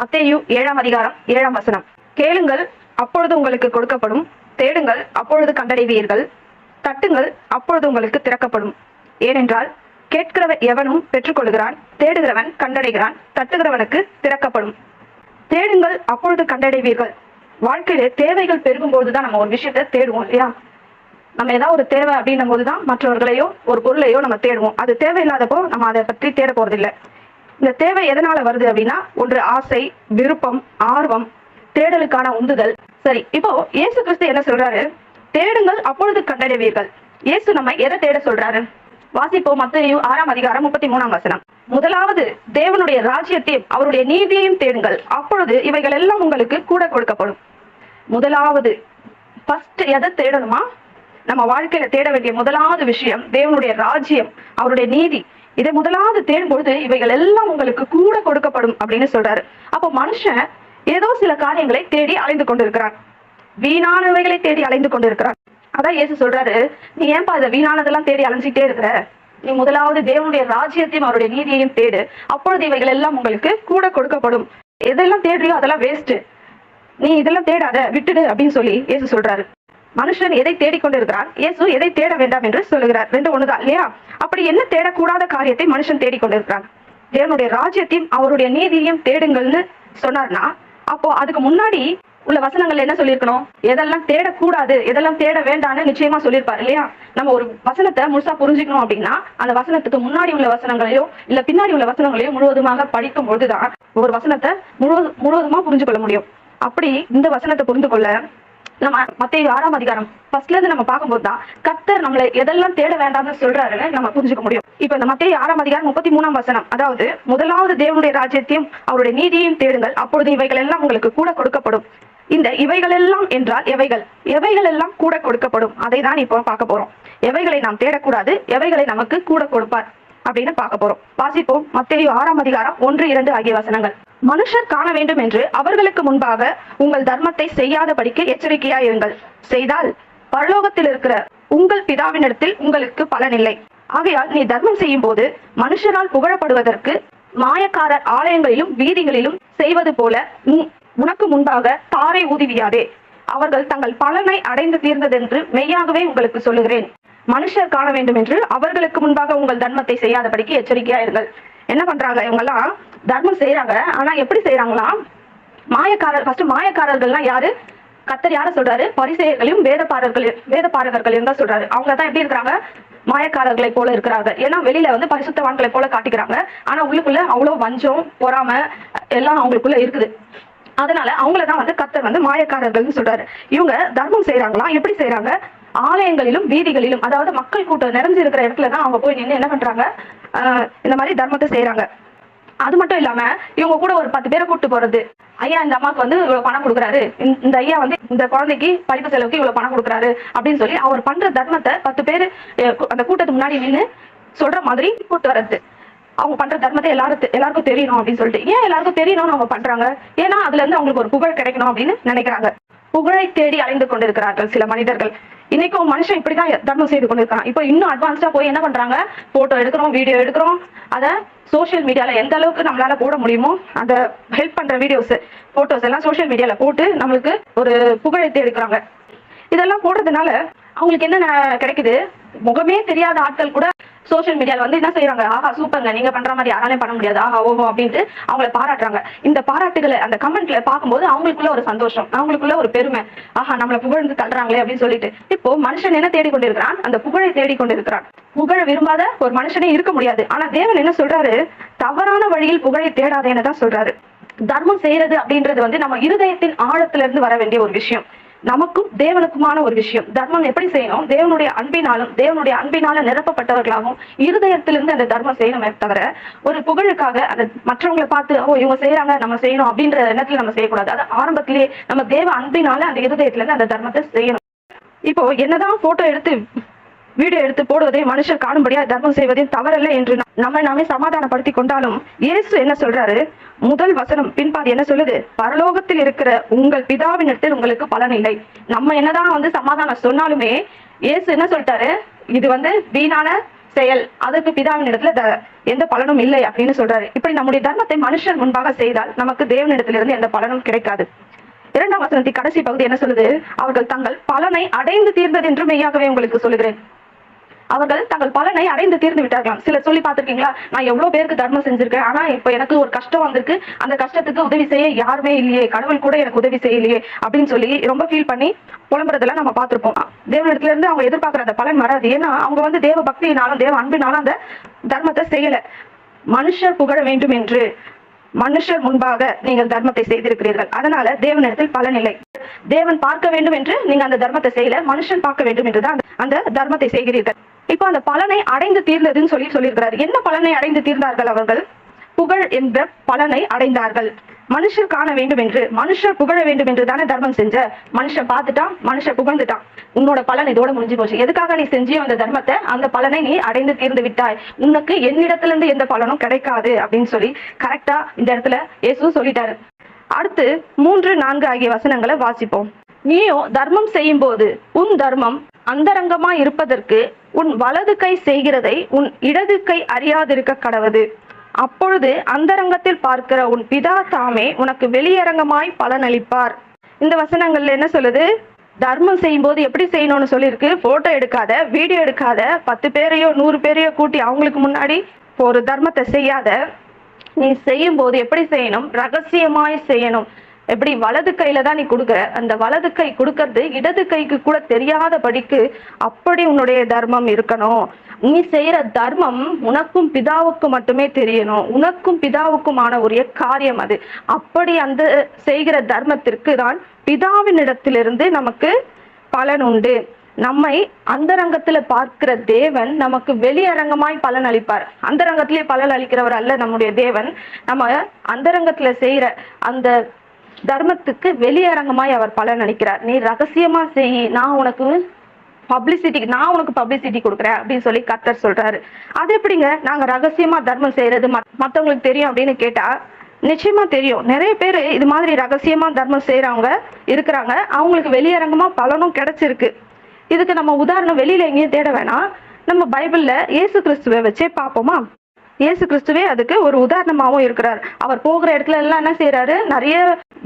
மத்தேயு 7ஆம் அதிகாரம் 7ஆம் வசனம். கேளுங்கள், அப்பொழுது உங்களுக்கு கொடுக்கப்படும். தேடுங்கள், அப்பொழுது கண்டடைவீர்கள். தட்டுங்கள், அப்பொழுது உங்களுக்கு திறக்கப்படும். ஏனென்றால் கேட்கிறவன் எவனும் பெற்றுக்கொள்கிறான், தேடுகிறவன் கண்டடைகிறான், தட்டுகிறவனுக்கு திறக்கப்படும். தேடுங்கள், அப்பொழுது கண்டடைவீர்கள். வாழ்க்கையில தேவைகள் பெருகும் போதுதான் நம்ம ஒரு விஷயத்த தேடுவோம் இல்லையா? நம்ம ஏதாவது ஒரு தேவை அப்படின்னும் போதுதான் மற்றவர்களையோ ஒரு பொருளையோ நம்ம தேடுவோம். அது தேவையில்லாதப்போ நம்ம அதை பற்றி தேட போறதில்லை. இந்த தேவை எதனால வருது அப்படின்னா, ஒன்று ஆசை, விருப்பம், ஆர்வம், தேடலுக்கான உந்துதல். சரி, இப்போ இயேசு கிறிஸ்து என்ன சொல்றாரு? தேடுங்கள், அப்பொழுது கண்டடைவீர்கள். இயேசு நம்ம எதை தேட சொல்றாரு? வாசிப்போம். மத்தேயு 6ஆம் அதிகாரம் 33ஆம் வசனம். முதலாவது தேவனுடைய ராஜ்யத்தையும் அவருடைய நீதியையும் தேடுங்கள், அப்பொழுது இவைகள் எல்லாம் உங்களுக்கு கூட கொடுக்கப்படும். முதலாவது ஃபர்ஸ்ட் எதை தேடணுமா? நம்ம வாழ்க்கையில தேட வேண்டிய முதலாவது விஷயம் தேவனுடைய ராஜ்யம், அவருடைய நீதி. இதை முதலாவது தேடும் பொழுது இவைகள் எல்லாம் உங்களுக்கு கூட கொடுக்கப்படும் அப்படின்னு சொல்றாரு. அப்போ மனுஷன் ஏதோ சில காரியங்களை தேடி அலைந்து கொண்டிருக்கிறான், வீணானவைகளை தேடி அலைந்து கொண்டிருக்கிறான். அதான் இயேசு சொல்றாரு, நீ ஏன்பா இதை வீணானதெல்லாம் தேடி அலைஞ்சிட்டே இருக்கிற? நீ முதலாவது தேவனுடைய ராஜ்யத்தையும் அவருடைய நீதியையும் தேடு, அப்பொழுது இவைகள் எல்லாம் உங்களுக்கு கூட கொடுக்கப்படும். எதெல்லாம் தேடுறியோ அதெல்லாம் வேஸ்ட், நீ இதெல்லாம் தேடாத, விட்டுடு அப்படின்னு சொல்லி இயேசு சொல்றாரு. மனுஷன் எதை தேடிக்கொண்டிருக்கிறான், இயேசு எதை தேட வேண்டாம் என்று சொல்லுகிறார். ரெண்டு ஒண்ணுதான் இல்லையா? அப்படி என்ன தேடக்கூடாத காரியத்தை மனுஷன் தேடிக்கொண்டிருக்கிறான்? தேவனுடைய ராஜ்யத்தையும் அவருடைய நீதியையும் தேடுங்கள்னு சொன்னார்னா, அப்போ அதுக்கு முன்னாடி உள்ள வசனங்கள் என்ன சொல்லியிருக்கணும்? எதெல்லாம் தேடக்கூடாது, எதெல்லாம் தேட வேண்டாம்னு நிச்சயமா சொல்லியிருப்பாரு இல்லையா? நம்ம ஒரு வசனத்தை முழுசா புரிஞ்சுக்கணும் அப்படின்னா அந்த வசனத்துக்கு முன்னாடி உள்ள வசனங்களையோ இல்ல பின்னாடி உள்ள வசனங்களையோ முழுவதுமாக படிக்கும் பொழுதுதான் ஒரு வசனத்தை முழுவதுமா புரிஞ்சு கொள்ள முடியும். அப்படி இந்த வசனத்தை புரிந்து கொள்ள நம்ம மத்தேயு 6ஆம் அதிகாரம் ஃபர்ஸ்ட்ல இருந்து நம்ம பார்க்கும்போது தான் கர்த்தர் நம்மளை எதெல்லாம் தேட வேண்டாம்னு சொல்றாருன்னு நம்ம புரிஞ்சுக்க முடியும். இப்ப இந்த மத்தேயு 6ஆம் அதிகாரம் 33ஆம் வசனம், அதாவது முதலாவது தேவனுடைய ராஜ்யத்தையும் அவருடைய நீதியையும் தேடுங்கள், அப்பொழுது இவைகள் எல்லாம் உங்களுக்கு கூட கொடுக்கப்படும். இந்த இவைகள் எல்லாம் என்றால் எவைகள் எல்லாம் கூட கொடுக்கப்படும், அதை தான் இப்போ பார்க்க போறோம். எவைகளை நாம் தேடக்கூடாது, எவைகளை நமக்கு கூட கொடுப்பார் அப்படின்னு பார்க்க போறோம். வாசிப்போம். மத்தேயு 6ஆம் அதிகாரம் 1, 2 ஆகிய வசனங்கள். மனுஷர் காண வேண்டும் என்று அவர்களுக்கு முன்பாக உங்கள் தர்மத்தை செய்யாதபடிக்கு எச்சரிக்கையாயிருங்கள். செய்தால் பரலோகத்தில் இருக்கிற உங்கள் பிதாவினிடத்தில் உங்களுக்கு பலன் இல்லை. ஆகையால் நீ தர்மம் செய்யும் போது மனுஷரால் புகழப்படுவதற்கு மாயக்காரர் ஆலயங்களிலும் வீதிகளிலும் செய்வது போல உனக்கு முன்பாக தாரை ஊதுவியாதே. அவர்கள் தங்கள் பலனை அடைந்து தீர்ந்ததென்று மெய்யாகவே உங்களுக்கு சொல்லுகிறேன். மனுஷர் காண வேண்டும் என்று அவர்களுக்கு முன்பாக உங்கள் தர்மத்தை செய்யாதபடிக்கு எச்சரிக்கையாயிருங்கள். என்ன பண்றாங்க இவங்க எல்லாம்? தர்மம் செய்யறாங்க, ஆனா எப்படி செய்யறாங்களாம்? மாயக்காரர்கள்லாம் யாரு? கர்த்தர் யார சொல்றாரு? பரிசேயர்களையும் வேதபாரகர்களையும் தான் சொல்றாரு. அவங்க தான் எப்படி இருக்கிறாங்க? மாயக்காரர்களை போல இருக்கிறாங்க. ஏன்னா வெளியில வந்து பரிசுத்தவான்களை போல காட்டிக்கிறாங்க, ஆனா உள்ளுக்குள்ள அவ்வளவு வஞ்சம், பொறாம எல்லாம் அவங்களுக்குள்ள இருக்குது. அதனால அவங்களதான் வந்து கர்த்தர் வந்து மாயக்காரர்கள்னு சொல்றாரு. இவங்க தர்மம் செய்யறாங்களா? எப்படி செய்யறாங்க? ஆலயங்களிலும் வீதிகளிலும், அதாவது மக்கள் கூட்டம் நிறைஞ்சு இருக்கிற இடத்துலதான் அவங்க போய் நின்று என்ன பண்றாங்க? இந்த மாதிரி தர்மத்தை செய்யறாங்க. அது மட்டும் இல்லாம இவங்க கூட ஒரு 10 பேரை கூப்பிட்டு போறது. ஐயா, இந்த அம்மாவுக்கு வந்து இவ்வளவு பணம் கொடுக்குறாரு, இந்த ஐயா வந்து இந்த குழந்தைக்கு படிப்பு செலவுக்கு இவ்வளவு பணம் கொடுக்குறாரு அப்படின்னு சொல்லி அவர் பண்ற தர்மத்தை 10 பேரு அந்த கூட்டத்துக்கு முன்னாடி நின்று சொல்ற மாதிரி கூட்டு வர்றது. அவங்க பண்ற தர்மத்தை எல்லாருக்கும் தெரியணும் அப்படின்னு சொல்லிட்டு. ஏன் எல்லாருக்கும் தெரியணும்னு அவங்க பண்றாங்க? ஏன்னா அதுல இருந்து அவங்களுக்கு ஒரு புகழ் கிடைக்கணும் அப்படின்னு நினைக்கிறாங்க. புகழை தேடி அலைந்து கொண்டிருக்கிறார்கள் சில மனிதர்கள். இன்னைக்கும் மனுஷன் இப்படிதான் தர்மம் செய்து கொண்டிருக்கான். இப்போ இன்னும் அட்வான்ஸ்டா போய் என்ன பண்றாங்க? போட்டோ எடுக்கிறோம், வீடியோ எடுக்கிறோம், அதை சோசியல் மீடியால எந்த அளவுக்கு நம்மளால போட முடியுமோ அந்த ஹெல்ப் பண்ற வீடியோஸ், போட்டோஸ் எல்லாம் சோசியல் மீடியால போட்டு நம்மளுக்கு ஒரு புகழை தேடிக்கிறாங்க. இதெல்லாம் போடுறதுனால அவங்களுக்கு என்ன கிடைக்குது? முகமே தெரியாத ஆட்கள் கூட சோசியல் மீடியால வந்து என்ன செய்யறாங்க? ஆஹா சூப்பர்ங்க, நீங்க பண்ற மாதிரி யாராலையும் பண்ண முடியாது, ஆஹா ஓஹோ அப்படின்ட்டு அவங்களை பாராட்டுறாங்க. இந்த பாராட்டுகளை அந்த கமெண்ட்ல பார்க்கும்போது அவங்களுக்குள்ள ஒரு சந்தோஷம், அவங்களுக்குள்ள ஒரு பெருமை, ஆஹா நம்மளை புகழ்ந்து தள்ளுறாங்களே அப்படின்னு சொல்லிட்டு. இப்போ மனுஷன் என்ன தேடிக்கொண்டிருக்கிறான்? அந்த புகழை தேடிக்கொண்டிருக்கிறான். புகழ விரும்பாத ஒரு மனுஷனே இருக்க முடியாது. ஆனா தேவன் என்ன சொல்றாரு? தவறான வழியில் புகழை தேடாதேன்னு தான் சொல்றாரு. தர்மம் செய்யறது அப்படின்றது வந்து நம்ம இருதயத்தின் ஆழத்துல இருந்து வர வேண்டிய ஒரு விஷயம். நமக்கும் தேவனுக்குமான ஒரு விஷயம். தர்மம் எப்படி செய்யணும்? தேவனுடைய அன்பினால நிரப்பப்பட்டவர்களாகவும் இருதயத்திலிருந்து அந்த தர்மம் செய்யணுமே தவிர ஒரு புகழுக்காக அந்த மற்றவங்களை பார்த்து ஓ இவங்க செய்யறாங்க நம்ம செய்யணும் அப்படின்ற எண்ணத்துல நம்ம செய்யக்கூடாது. அது ஆரம்பத்திலேயே நம்ம தேவ அன்பினால அந்த இருதயத்துல இருந்து அந்த தர்மத்தை செய்யணும். இப்போ என்னதான் போட்டோ எடுத்து வீடியோ எடுத்து போடுவதை மனுஷர் காணும்படியா தர்மம் செய்வதையும் தவறல்ல என்று நாமே சமாதானப்படுத்தி கொண்டாலும் இயேசு என்ன சொல்றாரு? முதல் வசனம் பின்பாதி என்ன சொல்லுது? பரலோகத்தில் இருக்கிற உங்கள் பிதாவினிடத்தில் உங்களுக்கு பலன் இல்லை. நம்ம என்னதான் வந்து சமாதானம் சொன்னாலுமே இயேசு என்ன சொல்லிட்டாரு? இது வீணான செயல், அதற்கு பிதாவின் இடத்துல எந்த பலனும் இல்லை அப்படின்னு சொல்றாரு. இப்படி நம்முடைய தர்மத்தை மனுஷன் முன்பாக செய்தால் நமக்கு தேவனிடத்திலிருந்து எந்த பலனும் கிடைக்காது. 2ஆம் வசனத்தின் கடைசி பகுதி என்ன சொல்லுது? அவர்கள் தங்கள் பலனை அடைந்து தீர்ந்தது என்று மெய்யாகவே உங்களுக்கு சொல்லுகிறேன். அவர்கள் தங்கள் பலனை அடைந்து தீர்ந்து விட்டார்களாம். சிலர் சொல்லி பார்த்திருக்கீங்களா, நான் எவ்வளவு பேருக்கு தர்மம் செஞ்சிருக்கேன், ஆனா இப்ப எனக்கு ஒரு கஷ்டம் வந்திருக்கு, அந்த கஷ்டத்துக்கு உதவி செய்ய யாருமே இல்லையே, கடவுள் கூட எனக்கு உதவி செய்யலையே அப்படின்னு சொல்லி ரொம்ப ஃபீல் பண்ணி புலம்புறதெல்லாம் நம்ம பார்த்திருப்போம். தேவனிடத்துல இருந்து அவங்க எதிர்பார்க்கிற அந்த பலன் வராது. ஏன்னா அவங்க தேவ பக்தியினாலும் தேவ அன்பினாலும் அந்த தர்மத்தை செய்யல. மனுஷர் புகழ வேண்டும் என்று மனுஷர் முன்பாக நீங்கள் தர்மத்தை செய்திருக்கிறீர்கள், அதனால தேவனிடத்தில் பலன் இல்லை. தேவன் பார்க்க வேண்டும் என்று நீங்க அந்த தர்மத்தை செய்யல, மனுஷன் பார்க்க வேண்டும் என்றுதான் அந்த தர்மத்தை செய்கிறீர்கள். இப்போ அந்த பலனை அடைந்து தீர்ந்ததுன்னு சொல்லியிருக்கிறார். என்ன பலனை அடைந்து தீர்ந்தார்கள்? அவர்கள் புகழ் என்ற பலனை அடைந்தார்கள். மனுஷர் காண வேண்டும் என்று, மனுஷர் புகழ வேண்டும் என்று தானே தர்மம் செஞ்ச. மனுஷன் பார்த்துட்டான், மனுஷன் புகழ்ந்துட்டான், உன்னோட பலன் இதோட முடிஞ்சு போச்சு. எதுக்காக நீ செஞ்சியோ அந்த தர்மத்தை, அந்த பலனை நீ அடைந்து தீர்ந்து விட்டாய், உனக்கு என்னிடத்துல இருந்து எந்த பலனும் கிடைக்காது அப்படின்னு சொல்லி கரெக்டா இந்த இடத்துல இயேசு சொல்லிட்டாரு. அடுத்து 3, 4 ஆகிய வசனங்களை வாசிப்போம். நீயோ தர்மம் செய்யும் போது உன் தர்மம் அந்தரங்கமா இருப்பதற்கு உன் வலது கை செய்கிறதை உன் இடது கை அறியாதிருக்க கடவது. அப்பொழுது அந்தரங்கத்தில் பார்க்கிற உன் பிதா தாமே உனக்கு வெளியரங்கமாய் பலனளிப்பார். இந்த வசனங்கள்ல என்ன சொல்லுது? தர்மம் செய்யும் போது எப்படி செய்யணும்னு சொல்லியிருக்கு. போட்டோ எடுக்காத, வீடியோ எடுக்காத, 10 பேரையோ 100 பேரையோ கூட்டி அவங்களுக்கு முன்னாடி ஒரு தர்மத்தை செய்யாத. நீ செய்யும் போது எப்படி செய்யணும்? ரகசியமாய் செய்யணும். எப்படி? வலது கையில தான் நீ கொடுக்குற, அந்த வலது கை கொடுக்கறது இடது கைக்கு கூட தெரியாதபடிக்கு அப்படி உன்னுடைய தர்மம் இருக்கணும். நீ செய்யற தர்மம் உனக்கும் பிதாவுக்கும் மட்டுமே தெரியணும், உனக்கும் பிதாவுக்குமான ஒரு காரியம் அது. அப்படி அந்த செய்கிற தர்மத்திற்கு தான் பிதாவின் இடத்திலிருந்து நமக்கு பலன் உண்டு. நம்மை அந்தரங்கத்துல பார்க்கிற தேவன் நமக்கு வெளியரங்கமாய் பலன் அளிப்பார். அந்தரங்கத்திலே பலன் அளிக்கிறவர் அல்ல நம்முடைய தேவன். நம்ம அந்தரங்கத்துல செய்யற அந்த தர்மத்துக்கு வெளியரங்கமாய் அவர் பலன் அளிக்கிறார். நீ ரகசியமா செய், நான் உனக்கு பப்ளிசிட்டி கொடுக்குறேன் அப்படின்னு சொல்லி கர்த்தர் சொல்றாரு. அது எப்படிங்க நாங்க ரகசியமா தர்மம் செய்யறது மத்தவங்களுக்கு தெரியும் அப்படின்னு கேட்டா, நிச்சயமா தெரியும். நிறைய பேர் இது மாதிரி ரகசியமா தர்மம் செய்யறவங்க இருக்கிறாங்க, அவங்களுக்கு வெளியரங்கமா பலனும் கிடைச்சிருக்கு. இதுக்கு நம்ம உதாரணம் வெளியில எங்கேயும் தேட வேணாம், நம்ம பைபிள்ல இயேசு கிறிஸ்துவை வச்சே பார்ப்போமா? இயேசு கிறிஸ்துவே அதுக்கு ஒரு உதாரணமாவும் இருக்கிறார். அவர் போகிற இடத்துல எல்லாம் என்ன செய்யறாரு? நிறைய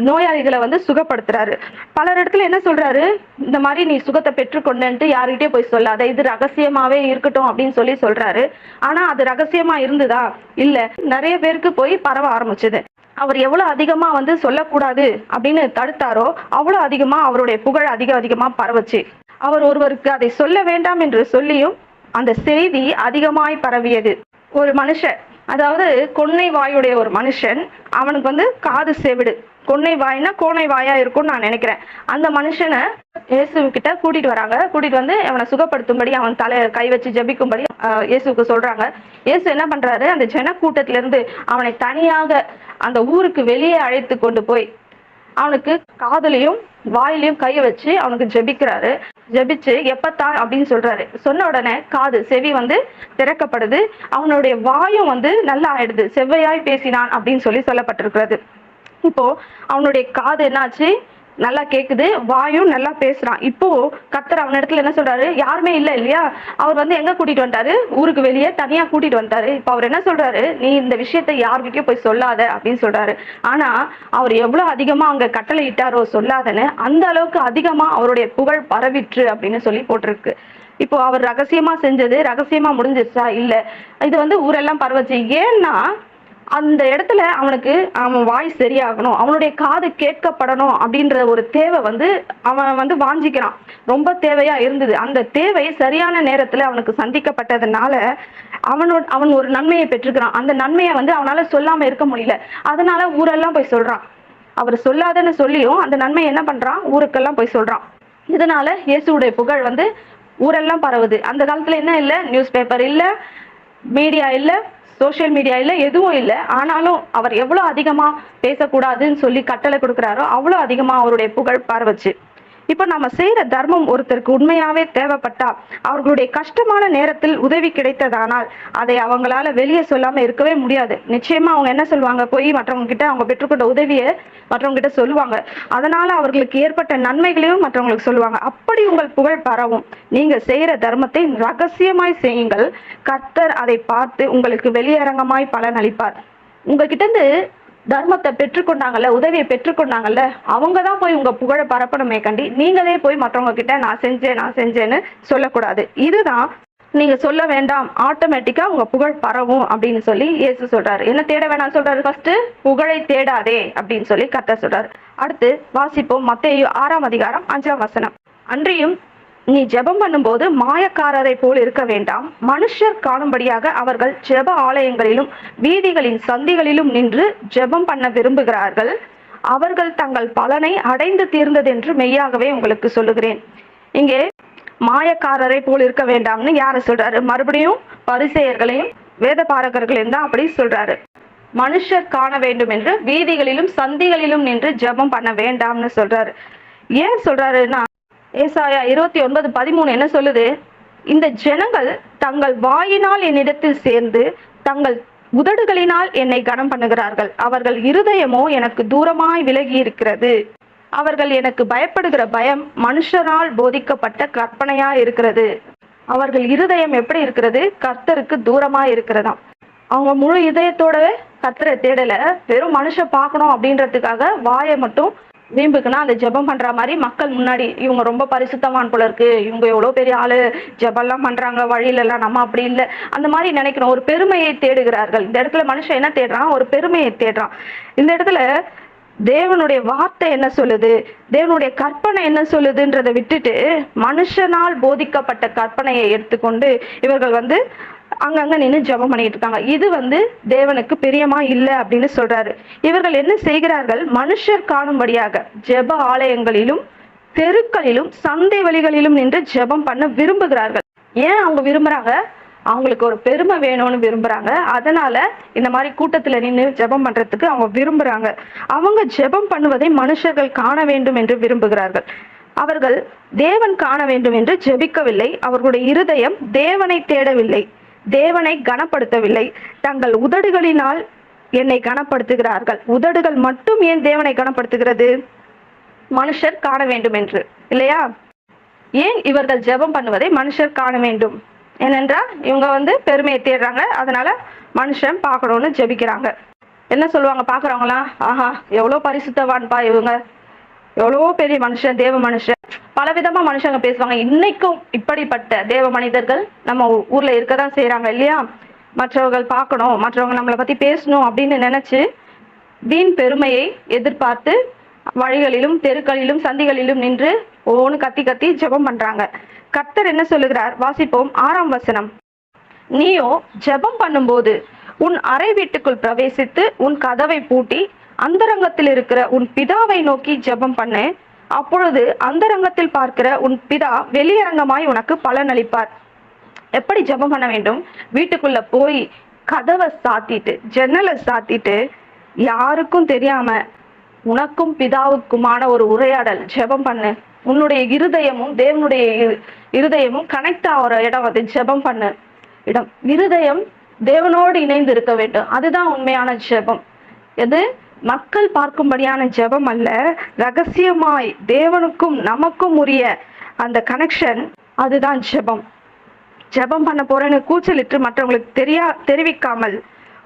நோயாளிகளை சுகப்படுத்துறாரு. பலர் இடத்துல என்ன சொல்றாரு? இந்த மாதிரி நீ சுகத்தை பெற்றுக்கொண்டு யாருகிட்டே போய் சொல்லாத, இது ரகசியமாவே இருக்கட்டும் அப்படின்னு சொல்றாரு. ஆனா அது ரகசியமா இருந்ததா? இல்ல, நிறைய பேருக்கு போய் பரவ ஆரம்பிச்சது. அவர் எவ்வளவு அதிகமா சொல்லக்கூடாது அப்படின்னு தடுத்தாரோ அவ்வளவு அதிகமா அவருடைய புகழ் அதிகமா பரவச்சு. அவர் ஒருவருக்கு அதை சொல்ல வேண்டாம் என்று சொல்லியும் அந்த செய்தி அதிகமாய் பரவியது. ஒரு மனுஷன், அதாவது கொன்னை வாயுடைய ஒரு மனுஷன், அவனுக்கு காது செவிடு, கொன்னை வாய்னா கோணை வாயா இருக்கும்னு நான் நினைக்கிறேன். அந்த மனுஷனை இயேசு கிட்ட கூட்டிட்டு வராங்க. கூட்டிட்டு அவனை சுகப்படுத்தும்படி, அவன் கை வச்சு ஜபிக்கும்படி இயேசுக்கு சொல்றாங்க. இயேசு என்ன பண்றாரு? அந்த ஜன கூட்டத்தில இருந்து அவனை தனியாக அந்த ஊருக்கு வெளியே அழைத்து கொண்டு போய் அவனுக்கு காதுலையும் வாயிலையும் கைய வச்சு அவனுக்கு ஜெபிக்கிறாரு. ஜெபிச்சு எப்பத்தான் அப்படின்னு சொல்றாரு. சொன்ன உடனே காது செவி திறக்கப்படுது, அவனுடைய வாயும் நல்லா ஆயிடுது, செவ்வையாய் பேசினான் அப்படின்னு சொல்லப்பட்டிருக்கிறது. இப்போ அவனுடைய காது என்னாச்சு? நல்லா கேக்குது, வாயும் நல்லா பேசுறான். இப்போ கர்த்தர் அவன் இடத்துல என்ன சொல்றாரு? யாருமே இல்ல இல்லையா? அவர் எங்க கூட்டிட்டு வந்துட்டாரு? ஊருக்கு வெளியே தனியா கூட்டிட்டு வந்துட்டாரு. இப்ப அவர் என்ன சொல்றாரு? நீ இந்த விஷயத்த யாருக்கிட்டயும் போய் சொல்லாத அப்படின்னு சொல்றாரு. ஆனா அவர் எவ்வளவு அதிகமா அங்க கட்டளை இட்டாரோ சொல்லாதன்னு, அந்த அளவுக்கு அதிகமா அவருடைய புகழ் பரவிற்று அப்படின்னு சொல்லி போட்டிருக்கு. இப்போ அவர் ரகசியமா செஞ்சது ரகசியமா முடிஞ்சிருச்சா? இல்ல, இது ஊரெல்லாம் பரவச்சு. ஏன்னா அந்த இடத்துல அவனுக்கு அவன் வாய் சரியாகணும், அவனுடைய காது கேட்கப்படணும் அப்படின்ற ஒரு தேவை அவன் வாஞ்சிக்கிறான். ரொம்ப தேவையா இருந்தது. அந்த தேவை சரியான நேரத்துல அவனுக்கு சந்திக்கப்பட்டதுனால அவன் ஒரு நன்மையை பெற்றுக்கிறான். அந்த நன்மையை அவனால சொல்லாம இருக்க முடியல. அதனால ஊரெல்லாம் போய் சொல்றான். அவர் சொல்லாதன்னு சொல்லியும் அந்த நன்மையை என்ன பண்றான்? ஊருக்கெல்லாம் போய் சொல்றான். இதனால இயேசுடைய புகழ் ஊரெல்லாம் பரவுது. அந்த காலத்துல என்ன இல்ல? நியூஸ் பேப்பர் இல்ல, மீடியா இல்ல, சோசியல் மீடியா இல்ல, எதுவும் இல்லை. ஆனாலும் அவர் எவ்வளவு அதிகமா பேசக்கூடாதுன்னு சொல்லி கட்டளை கொடுக்கிறாரோ அவ்வளவு அதிகமா அவருடைய புகழ் பரவச்சு. இப்ப நம்ம செய்யற தர்மம் ஒருத்தருக்கு உண்மையாவே தேவைப்பட்டா, அவர்களுடைய கஷ்டமான நேரத்தில் உதவி கிடைத்ததானால் அதை அவங்களால வெளியே சொல்லாம இருக்கவே முடியாது. நிச்சயமா அவங்க என்ன சொல்லுவாங்க, போய் மற்றவங்க கிட்ட அவங்க பெற்றுக்கொண்ட உதவியை மற்றவங்க கிட்ட சொல்லுவாங்க. அதனால அவர்களுக்கு ஏற்பட்ட நன்மைகளையும் மற்றவங்களுக்கு சொல்லுவாங்க. அப்படி உங்கள் புகழ் பரவும். நீங்க செய்யற தர்மத்தை ரகசியமாய் செய்யுங்கள். கர்த்தர் அதை பார்த்து உங்களுக்கு வெளியரங்கமாய் பலன் அளிப்பார். உங்ககிட்ட இருந்து தர்மத்தை பெற்றுக்கொண்டாங்கல்ல, உதவியை பெற்றுக்கொண்டாங்கல்ல, அவங்க தான் போய் உங்க புகழ பரப்பணுமே கண்டி, நீங்களே போய் மற்றவங்க கிட்ட நான் செஞ்சேன்னு சொல்லக்கூடாது. இதுதான் நீங்க சொல்ல வேண்டாம், ஆட்டோமேட்டிக்கா உங்க புகழ் பரவும் அப்படின்னு சொல்லி இயேசு சொல்றாரு. என்ன தேட வேணாம் சொல்றாரு? ஃபர்ஸ்ட் புகழை தேடாதே அப்படின்னு சொல்லி கர்த்தர் சொல்றாரு. அடுத்து வாசிப்போம் மத்தேயு 6ஆம் அதிகாரம் 5ஆம் வசனம். அன்றியும் நீ ஜெபம் பண்ணும்போது மாயக்காரரை போல் இருக்க வேண்டாம், மனுஷர் காணும்படியாக அவர்கள் ஜெப ஆலயங்களிலும் வீதிகளின் சந்திகளிலும் நின்று ஜெபம் பண்ண விரும்புகிறார்கள், அவர்கள் தங்கள் பலனை அடைந்து தீர்ந்ததென்று மெய்யாகவே உங்களுக்கு சொல்லுகிறேன். இங்கே மாயக்காரரை போல் இருக்க வேண்டாம்னு யாரை சொல்றாரு? மறுபடியும் பரிசேயர்களையும் வேத பாரகர்களையும் தான் அப்படி சொல்றாரு. மனுஷர் காண வேண்டும் என்று வீதிகளிலும் சந்திகளிலும் நின்று ஜெபம் பண்ண வேண்டாம்னு சொல்றாரு. ஏன் சொல்றாருன்னா, ஏசாயா 29:13 என்ன சொல்லுது? இந்த ஜனங்கள் தங்கள் வாயினால் என்னிடத்தில் சேர்ந்து தங்கள் உதடுகளினால் என்னை கனம் பண்ணுகிறார்கள், அவர்கள் இருதயமோ எனக்கு தூரமாய் விலகி இருக்கிறது. அவர்கள் எனக்கு பயப்படுகிற பயம் மனுஷரால் போதிக்கப்பட்ட கற்பனையா இருக்கிறது. அவர்கள் இருதயம் எப்படி இருக்கிறது? கர்த்தருக்கு தூரமா இருக்கிறதாம். அவங்க முழு இதயத்தோடவே கர்த்தரை தேடல, வெறும் மனுஷன் பார்க்கணும் அப்படின்றதுக்காக வாயை மட்டும் வீம்புக்குன்னா அந்த ஜெபம் பண்ற மாதிரி மக்கள் முன்னாடி இவங்க ரொம்ப பரிசுத்தவான் போல இருக்கு, இவங்க எவ்வளவு பெரிய ஆளு, ஜெபம்லாம் பண்றாங்க, வழியில எல்லாம் நம்ம அப்படி இல்லை, அந்த மாதிரி நினைக்கணும். ஒரு பெருமையை தேடுகிறார்கள். இந்த இடத்துல மனுஷன் என்ன தேடுறான்? ஒரு பெருமையை தேடுறான். இந்த இடத்துல தேவனுடைய வார்த்தை என்ன சொல்லுது, தேவனுடைய கற்பனை என்ன சொல்லுதுன்றதை விட்டுட்டு மனுஷனால் போதிக்கப்பட்ட கற்பனையை எடுத்துக்கொண்டு இவர்கள் அங்கங்க நின்று ஜெபம் பண்ணிட்டு இருக்காங்க. இது தேவனுக்கு பிரியமா இல்லை அப்படின்னு சொல்றாரு. இவர்கள் என்ன செய்கிறார்கள்? மனுஷர் காணும்படியாக ஜெப ஆலயங்களிலும் தெருக்களிலும் சந்தை வழிகளிலும் நின்று ஜெபம் பண்ண விரும்புகிறார்கள். ஏன் அவங்க விரும்புறாங்க? அவங்களுக்கு ஒரு பெருமை வேணும்னு விரும்புறாங்க. அதனால இந்த மாதிரி கூட்டத்துல நின்று ஜெபம் பண்றதுக்கு அவங்க விரும்புறாங்க. அவங்க ஜெபம் பண்ணுவதை மனுஷர்கள் காண வேண்டும் என்று விரும்புகிறார்கள். அவர்கள் தேவன் காண வேண்டும் என்று ஜெபிக்கவில்லை. அவர்களுடைய இருதயம் தேவனை தேடவில்லை, தேவனை கனப்படுத்தவில்லை. தங்கள் உதடுகளினால் என்னை கனப்படுத்துகிறார்கள். உதடுகள் மட்டும் ஏன் தேவனை கனப்படுத்துகிறது? மனுஷர் காண வேண்டும் என்று இல்லையா? ஏன் இவர்கள் ஜெபம் பண்ணுவதை மனுஷர் காண வேண்டும்? ஏனென்றால் இவங்க பெருமையை தேடுறாங்க. அதனால மனுஷன் பார்க்கணும்னு ஜெபிக்கிறாங்க. என்ன சொல்லுவாங்க பார்க்குறவங்களாம்? ஆஹா, எவ்வளோ பரிசுத்தவான்பா இவங்க, எவ்வளோ பெரிய மனுஷன், தேவ மனுஷன். பலவிதமா மனுஷங்க பேசுவாங்க. இன்னைக்கும் இப்படிப்பட்ட தேவ மனிதர்கள் நம்ம ஊர்ல இருக்கதான் செய்யறாங்க இல்லையா? மற்றவர்கள் பார்க்கணும், மற்றவங்க நம்மளை பத்தி பேசணும் அப்படின்னு நினைச்சு வீண் பெருமையை எதிர்பார்த்து வழிகளிலும் தெருக்களிலும் சந்திகளிலும் நின்று ஓன்னு கத்தி கத்தி ஜெபம் பண்றாங்க. கர்த்தர் என்ன சொல்லுகிறார்? வாசிப்போம் 6ஆம் வசனம். நீயோ ஜெபம் பண்ணும்போது உன் அறை வீட்டுக்குள் பிரவேசித்து உன் கதவை பூட்டி அந்தரங்கத்தில் இருக்கிற உன் பிதாவை நோக்கி ஜெபம் பண்ணு. அப்பொழுது அந்தரங்கத்தில் பார்க்கிற உன் பிதா வெளியரங்கமாய் உனக்கு பலன் அளிப்பார். எப்படி ஜெபம் பண்ண வேண்டும்? வீட்டுக்குள்ள போய் கதவை சாத்திட்டு ஜன்னலை சாத்திட்டு யாருக்கும் தெரியாம உனக்கும் பிதாவுக்குமான ஒரு உரையாடல் ஜெபம் பண்ணு. உன்னுடைய இருதயமும் தேவனுடைய இருதயமும் கனெக்ட் ஆகிற இடம் ஜெபம் பண்ணு இடம். இருதயம் தேவனோடு இணைந்து இருக்க வேண்டும். அதுதான் உண்மையான ஜெபம். எது மக்கள் பார்க்கும்படியான ஜெபம் அல்ல, ரகசியமாய் தேவனுக்கும் நமக்கும் உரிய அந்த கனெக்ஷன், அதுதான் ஜெபம். ஜெபம் பண்ண போறேன்னு கூச்சலிட்டு மற்றவங்களுக்கு தெரிவிக்காமல்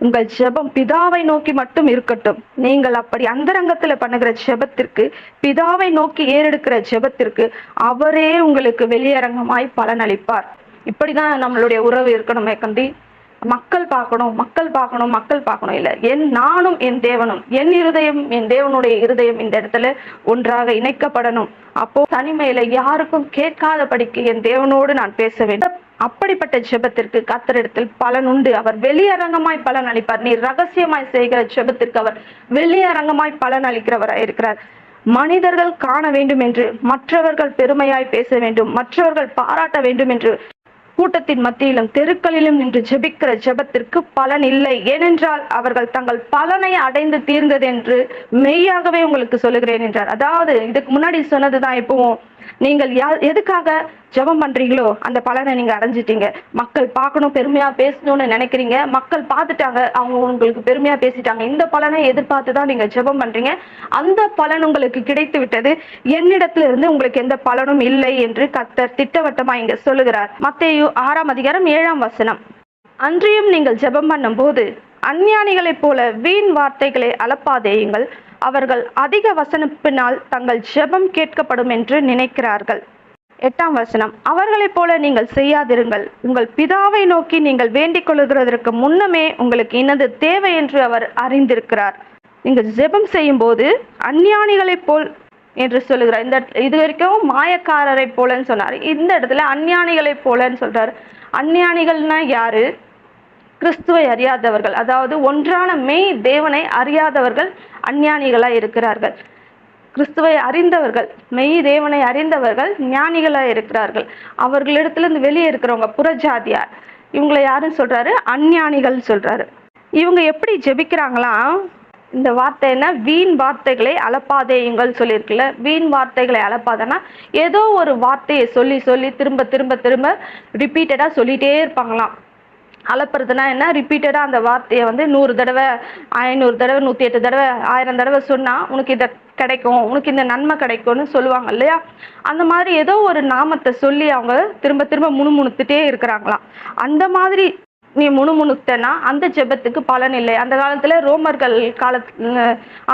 உங்கள் ஜெபம் பிதாவை நோக்கி மட்டும் இருக்கட்டும். நீங்கள் அப்படி அந்தரங்கத்துல பண்ணுகிற ஜெபத்திற்கு, பிதாவை நோக்கி ஏறெடுக்கிற ஜெபத்திற்கு அவரே உங்களுக்கு வெளியரங்கமாய் பலன் அளிப்பார். இப்படிதான் நம்மளுடைய உறவு இருக்கணுமே கண்டி. மக்கள் பார்க்கணும், மக்கள் பார்க்கணும், மக்கள் பார்க்கணும் இல்ல, நானும் என் தேவனும், என் இருதயம் என் தேவனுடைய இருதயம் இந்த இடத்துல ஒன்றாக இணைக்கப்படணும். அப்போ தனிமையில யாருக்கும் கேட்காதபடிக்கு என் தேவனோடு நான் பேச வேண்டும். அப்படிப்பட்ட ஜெபத்திற்கு கர்த்தரிடத்தில் பலன் உண்டு. அவர் வெளியரங்கமாய் பலன் அளிப்பார். நீ ரகசியமாய் செய்கிற ஜெபத்திற்கு அவர் வெளியரங்கமாய் பலன் அளிக்கிறவராய் இருக்கிறார். மனிதர்கள் காண வேண்டும் என்று, மற்றவர்கள் பெருமையாய் பேச வேண்டும், மற்றவர்கள் பாராட்ட வேண்டும் என்று கூட்டத்தின் மத்தியிலும் தெருக்களிலும் நின்று ஜெபிக்கிற ஜெபத்திற்கு பலன் இல்லை. ஏனென்றால் அவர்கள் தங்கள் பலனை அடைந்து தீர்ந்தது என்று மெய்யாகவே உங்களுக்கு சொல்லுகிறேன் என்றார். அதாவது இதுக்கு முன்னாடி சொன்னதுதான். இப்பவும் நீங்கள் எதுக்காக ஜெபம் பண்றீங்களோ அந்த பலனை நீங்க அடைஞ்சிட்டீங்க. மக்கள் பார்க்கணும், பெருமையா பேசணும்னு நினைக்கிறீங்க. மக்கள் பார்த்துட்டாங்க, அவங்க உங்களுக்கு பெருமையா பேசிட்டாங்க. இந்த பலனை எதிர்பார்த்துதான் நீங்க ஜெபம் பண்றீங்க. அந்த பலன் உங்களுக்கு கிடைத்து விட்டது. என்னிடத்துல இருந்து உங்களுக்கு எந்த பலனும் இல்லை என்று கர்த்தர் திட்டவட்டமா இங்க சொல்லுகிறார். மத்தேயு 6:7. அன்றியும் நீங்கள் ஜெபம் பண்ணும் போது அஞ்ஞானிகளைப் போல வீண் வார்த்தைகளை அலப்பாதேயுங்கள். அவர்கள் அதிக வசனப்பினால் தங்கள் ஜெபம் கேட்கப்படும் என்று நினைக்கிறார்கள். 8. அவர்களைப் போல நீங்கள் செய்யாதிருங்கள். உங்கள் பிதாவை நோக்கி நீங்கள் வேண்டிக் கொள்ளுகிறதற்கு முன்னமே உங்களுக்கு இன்னது தேவை என்று அவர் அறிந்திருக்கிறார். நீங்கள் ஜெபம் செய்யும் போது அஞ்ஞானிகளைப் போல் என்று சொல்லுகிறார். இது வரைக்கும் மாயக்காரரை போலன்னு சொன்னார். இந்த இடத்துல அஞ்ஞானிகளைப் போலன்னு சொல்றாரு. அஞ்ஞானிகள்னா யாரு? கிறிஸ்துவை அறியாதவர்கள், அதாவது ஒன்றான மெய் தேவனை அறியாதவர்கள் அஞ்ஞானிகளாய் இருக்கிறார்கள். கிறிஸ்துவை அறிந்தவர்கள், மெய் தேவனை அறிந்தவர்கள் ஞானிகளாய் இருக்கிறார்கள். அவர்களிடத்திலிருந்து வெளியே இருக்கிறவங்க புறஜாதியார். இவங்களை யாருன்னு சொல்றாரு? அஞ்ஞானிகள் சொல்றாரு. இவங்க எப்படி ஜெபிக்கிறாங்களாம்? இந்த வார்த்தை என்ன? வீண் வார்த்தைகளை அலப்பாதேயுங்கள் சொல்லியிருக்குல்ல. வீண் வார்த்தைகளை அலப்பாதனா ஏதோ ஒரு வார்த்தையை சொல்லி சொல்லி திரும்ப திரும்ப திரும்ப ரிப்பீட்டடா சொல்லிட்டே இருப்பாங்களாம். அலப்புறதுனா என்ன? ரிப்பீட்டடா அந்த வார்த்தையை 100 தடவை, 500 தடவை, 108 தடவை, 1000 தடவை சொன்னா உனக்கு இதை கிடைக்கும், உனக்கு இந்த நன்மை கிடைக்கும்னு சொல்லுவாங்க இல்லையா? அந்த மாதிரி ஏதோ ஒரு நாமத்தை சொல்லி அவங்க திரும்ப திரும்ப முணுமுணுத்துட்டே இருக்கிறாங்களாம். அந்த மாதிரி நீ முணுமுணுத்தனா அந்த ஜெபத்துக்கு பலன் இல்லை. அந்த காலத்துல ரோமர்கள்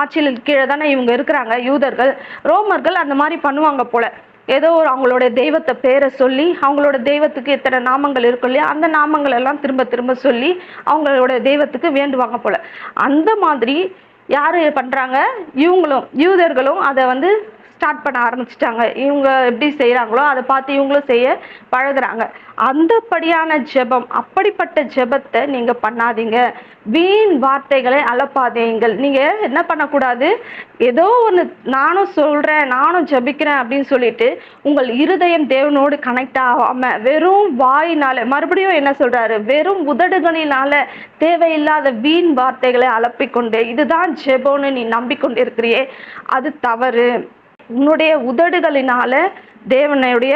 ஆட்சியில் கீழே தானே இவங்க இருக்கிறாங்க, யூதர்கள். ரோமர்கள் அந்த மாதிரி பண்ணுவாங்க போல. ஏதோ ஒரு அவங்களோட தெய்வத்தை பேரை சொல்லி, அவங்களோட தெய்வத்துக்கு எத்தனை நாமங்கள் இருக்கும் இல்லையா, அந்த நாமங்கள் எல்லாம் திரும்ப திரும்ப சொல்லி அவங்களோட தெய்வத்துக்கு வேண்டுவாங்க போல. அந்த மாதிரி யாரு பண்றாங்க? இவங்களும், யூதர்களும் அதை ஸ்டார்ட் பண்ண ஆரம்பிச்சிட்டாங்க. இவங்க எப்படி செய்யறாங்களோ அதை பார்த்து இவங்களும் செய்ய பழகுறாங்க. அந்தபடியான ஜெபம், அப்படிப்பட்ட ஜெபத்தை நீங்க பண்ணாதீங்க. வீண் வார்த்தைகளை அலப்பாதீங்கள். நீங்க என்ன பண்ணக்கூடாது? ஏதோ ஒன்று நானும் சொல்றேன், நானும் ஜெபிக்கிறேன் அப்படின்னு சொல்லிட்டு உங்கள் இருதயம் தேவனோடு கனெக்ட் ஆகாம வெறும் வாயினால, மறுபடியும் என்ன சொல்றாரு? வெறும் உதடுகளினால தேவையில்லாத வீண் வார்த்தைகளை அலப்பிக்கொண்டு இதுதான் ஜெபம்னு நீ நம்பிக்கொண்டு இருக்கிறியே, அது தவறு. உன்னுடைய உதடுகளினால தேவனுடைய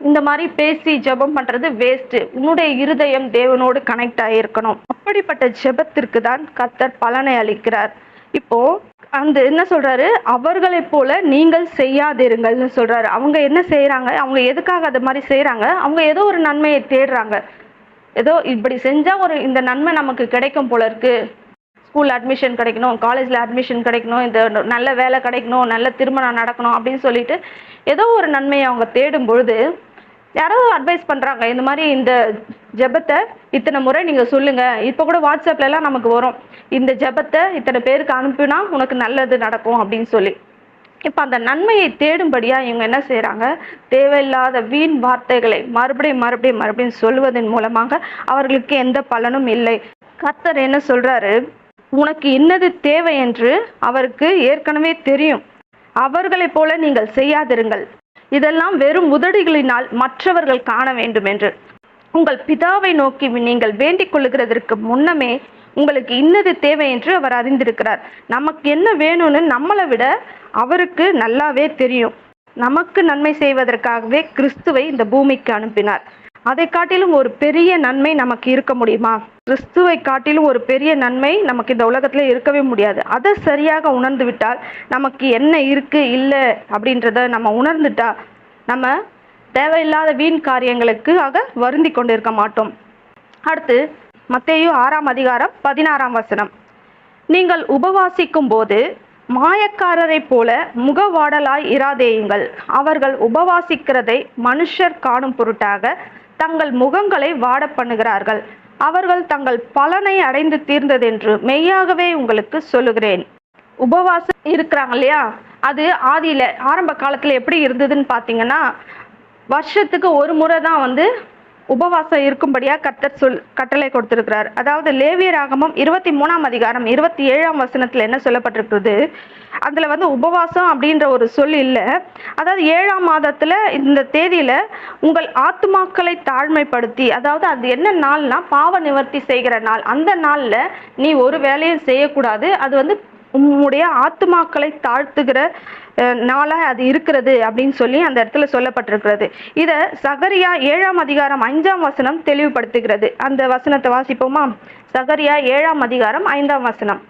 இந்த மாதிரி பேசி ஜெபம் பண்றது வேஸ்ட். உன்னுடைய இருதயம் தேவனோடு கனெக்ட் ஆகியிருக்கணும். அப்படிப்பட்ட ஜெபத்திற்கு தான் கர்த்தர் பலனை அளிக்கிறார். இப்போ என்ன சொல்றாரு? அவர்களை போல நீங்கள் செய்யாதிருங்கள்னு சொல்றாரு. அவங்க என்ன செய்யறாங்க? அவங்க எதுக்காக அது மாதிரி செய்யறாங்க? அவங்க ஏதோ ஒரு நன்மையை தேடுறாங்க. ஏதோ இப்படி செஞ்சா இந்த நன்மை நமக்கு கிடைக்கும் போல இருக்கு, ஸ்கூல் அட்மிஷன் கிடைக்கணும், காலேஜில் அட்மிஷன் கிடைக்கணும், இந்த நல்ல வேலை கிடைக்கணும், நல்ல திருமணம் நடக்கணும் அப்படின்னு சொல்லிட்டு ஏதோ ஒரு நன்மையை அவங்க தேடும் பொழுது யாரோ அட்வைஸ் பண்ணுறாங்க, இந்த மாதிரி இந்த ஜெபத்தை இத்தனை முறை நீங்கள் சொல்லுங்கள். இப்போ கூட வாட்ஸ்அப்லலாம் நமக்கு வரும், இந்த ஜெபத்தை இத்தனை பேருக்கு அனுப்பினா உனக்கு நல்லது நடக்கும் அப்படின்னு சொல்லி. இப்போ அந்த நன்மையை தேடும்படியாக இவங்க என்ன செய்கிறாங்க? தேவையில்லாத வீண் வார்த்தைகளை மறுபடியும் மறுபடியும் மறுபடியும் சொல்வதன் மூலமாக அவர்களுக்கு எந்த பலனும் இல்லை. கர்த்தர் என்ன சொல்கிறாரு? உனக்கு என்னது தேவை என்று அவருக்கு ஏற்கனவே தெரியும். அவர்களைப் போல நீங்கள் செய்யாதிருங்கள். இதெல்லாம் வெறும் உதடுகளினால் மற்றவர்கள் காண வேண்டும் என்று. உங்கள் பிதாவை நோக்கி நீங்கள் வேண்டிக் கொள்ளுகிறதற்கு முன்னமே உங்களுக்கு இன்னது தேவை என்று அவர் அறிந்திருக்கிறார். நமக்கு என்ன வேணும்னு நம்மளை விட அவருக்கு நல்லாவே தெரியும். நமக்கு நன்மை செய்வதற்காகவே கிறிஸ்துவை இந்த பூமிக்கு அனுப்பினார். அதை காட்டிலும் ஒரு பெரிய நன்மை நமக்கு இருக்க முடியுமா? கிறிஸ்துவை காட்டிலும் ஒரு பெரிய நன்மை நமக்கு இந்த உலகத்துல இருக்கவே முடியாது. அதை சரியாக உணர்ந்து விட்டால், நமக்கு என்ன இருக்கு இல்லை அப்படின்றத நம்ம உணர்ந்துட்டா, நம்ம தேவையில்லாத வீண் காரியங்களுக்காக வருந்தி கொண்டு இருக்க மாட்டோம். அடுத்து மத்தேயு 6:16. நீங்கள் உபவாசிக்கும் போது மாயக்காரரை போல முகவாடலாய் இராதேயுங்கள். அவர்கள் உபவாசிக்கிறதை மனுஷர் காணும் பொருட்டாக தங்கள் முகங்களை வாட பண்ணுகிறார்கள். அவர்கள் தங்கள் பலனை அடைந்து தீர்ந்ததென்று மெய்யாகவே உங்களுக்கு சொல்லுகிறேன். உபவாசம் இருக்கிறாங்க இல்லையா, அது ஆதியில ஆரம்ப காலத்துல எப்படி இருந்ததுன்னு பாத்தீங்கன்னா, வருஷத்துக்கு ஒரு முறை தான் உபவாசம் இருக்கும்படியா கர்த்தர் கட்டளை கொடுத்திருக்கிறார். அதாவது லேவியராகமம் 23ஆம் அதிகாரம் 27ஆம் வசனத்துல என்ன சொல்லப்பட்டிருக்கிறது, அதுல வந்து உபவாசம் அப்படின்ற ஒரு சொல் இல்லை. அதாவது 7ஆம் மாதத்துல இந்த தேதியில உங்கள் ஆத்துமாக்களை தாழ்மைப்படுத்தி, அதாவது அது என்ன நாள்னா பாவ நிவர்த்தி செய்கிற நாள். அந்த நாள்ல நீ ஒரு வேலையும் செய்யக்கூடாது. அது வந்து உன்னுடைய ஆத்துமாக்களை தாழ்த்துகிற நாளா அது இருக்கிறது அப்படின்னு சொல்லி அந்த இடத்துல சொல்லப்பட்டிருக்கிறது. இத சகரியா 7ஆம் அதிகாரம் 5ஆம் வசனம் தெளிவுபடுத்துகிறது. அந்த வசனத்தை வாசிப்போமா? சகரியா 7ஆம் அதிகாரம் 5ஆம் வசனம்.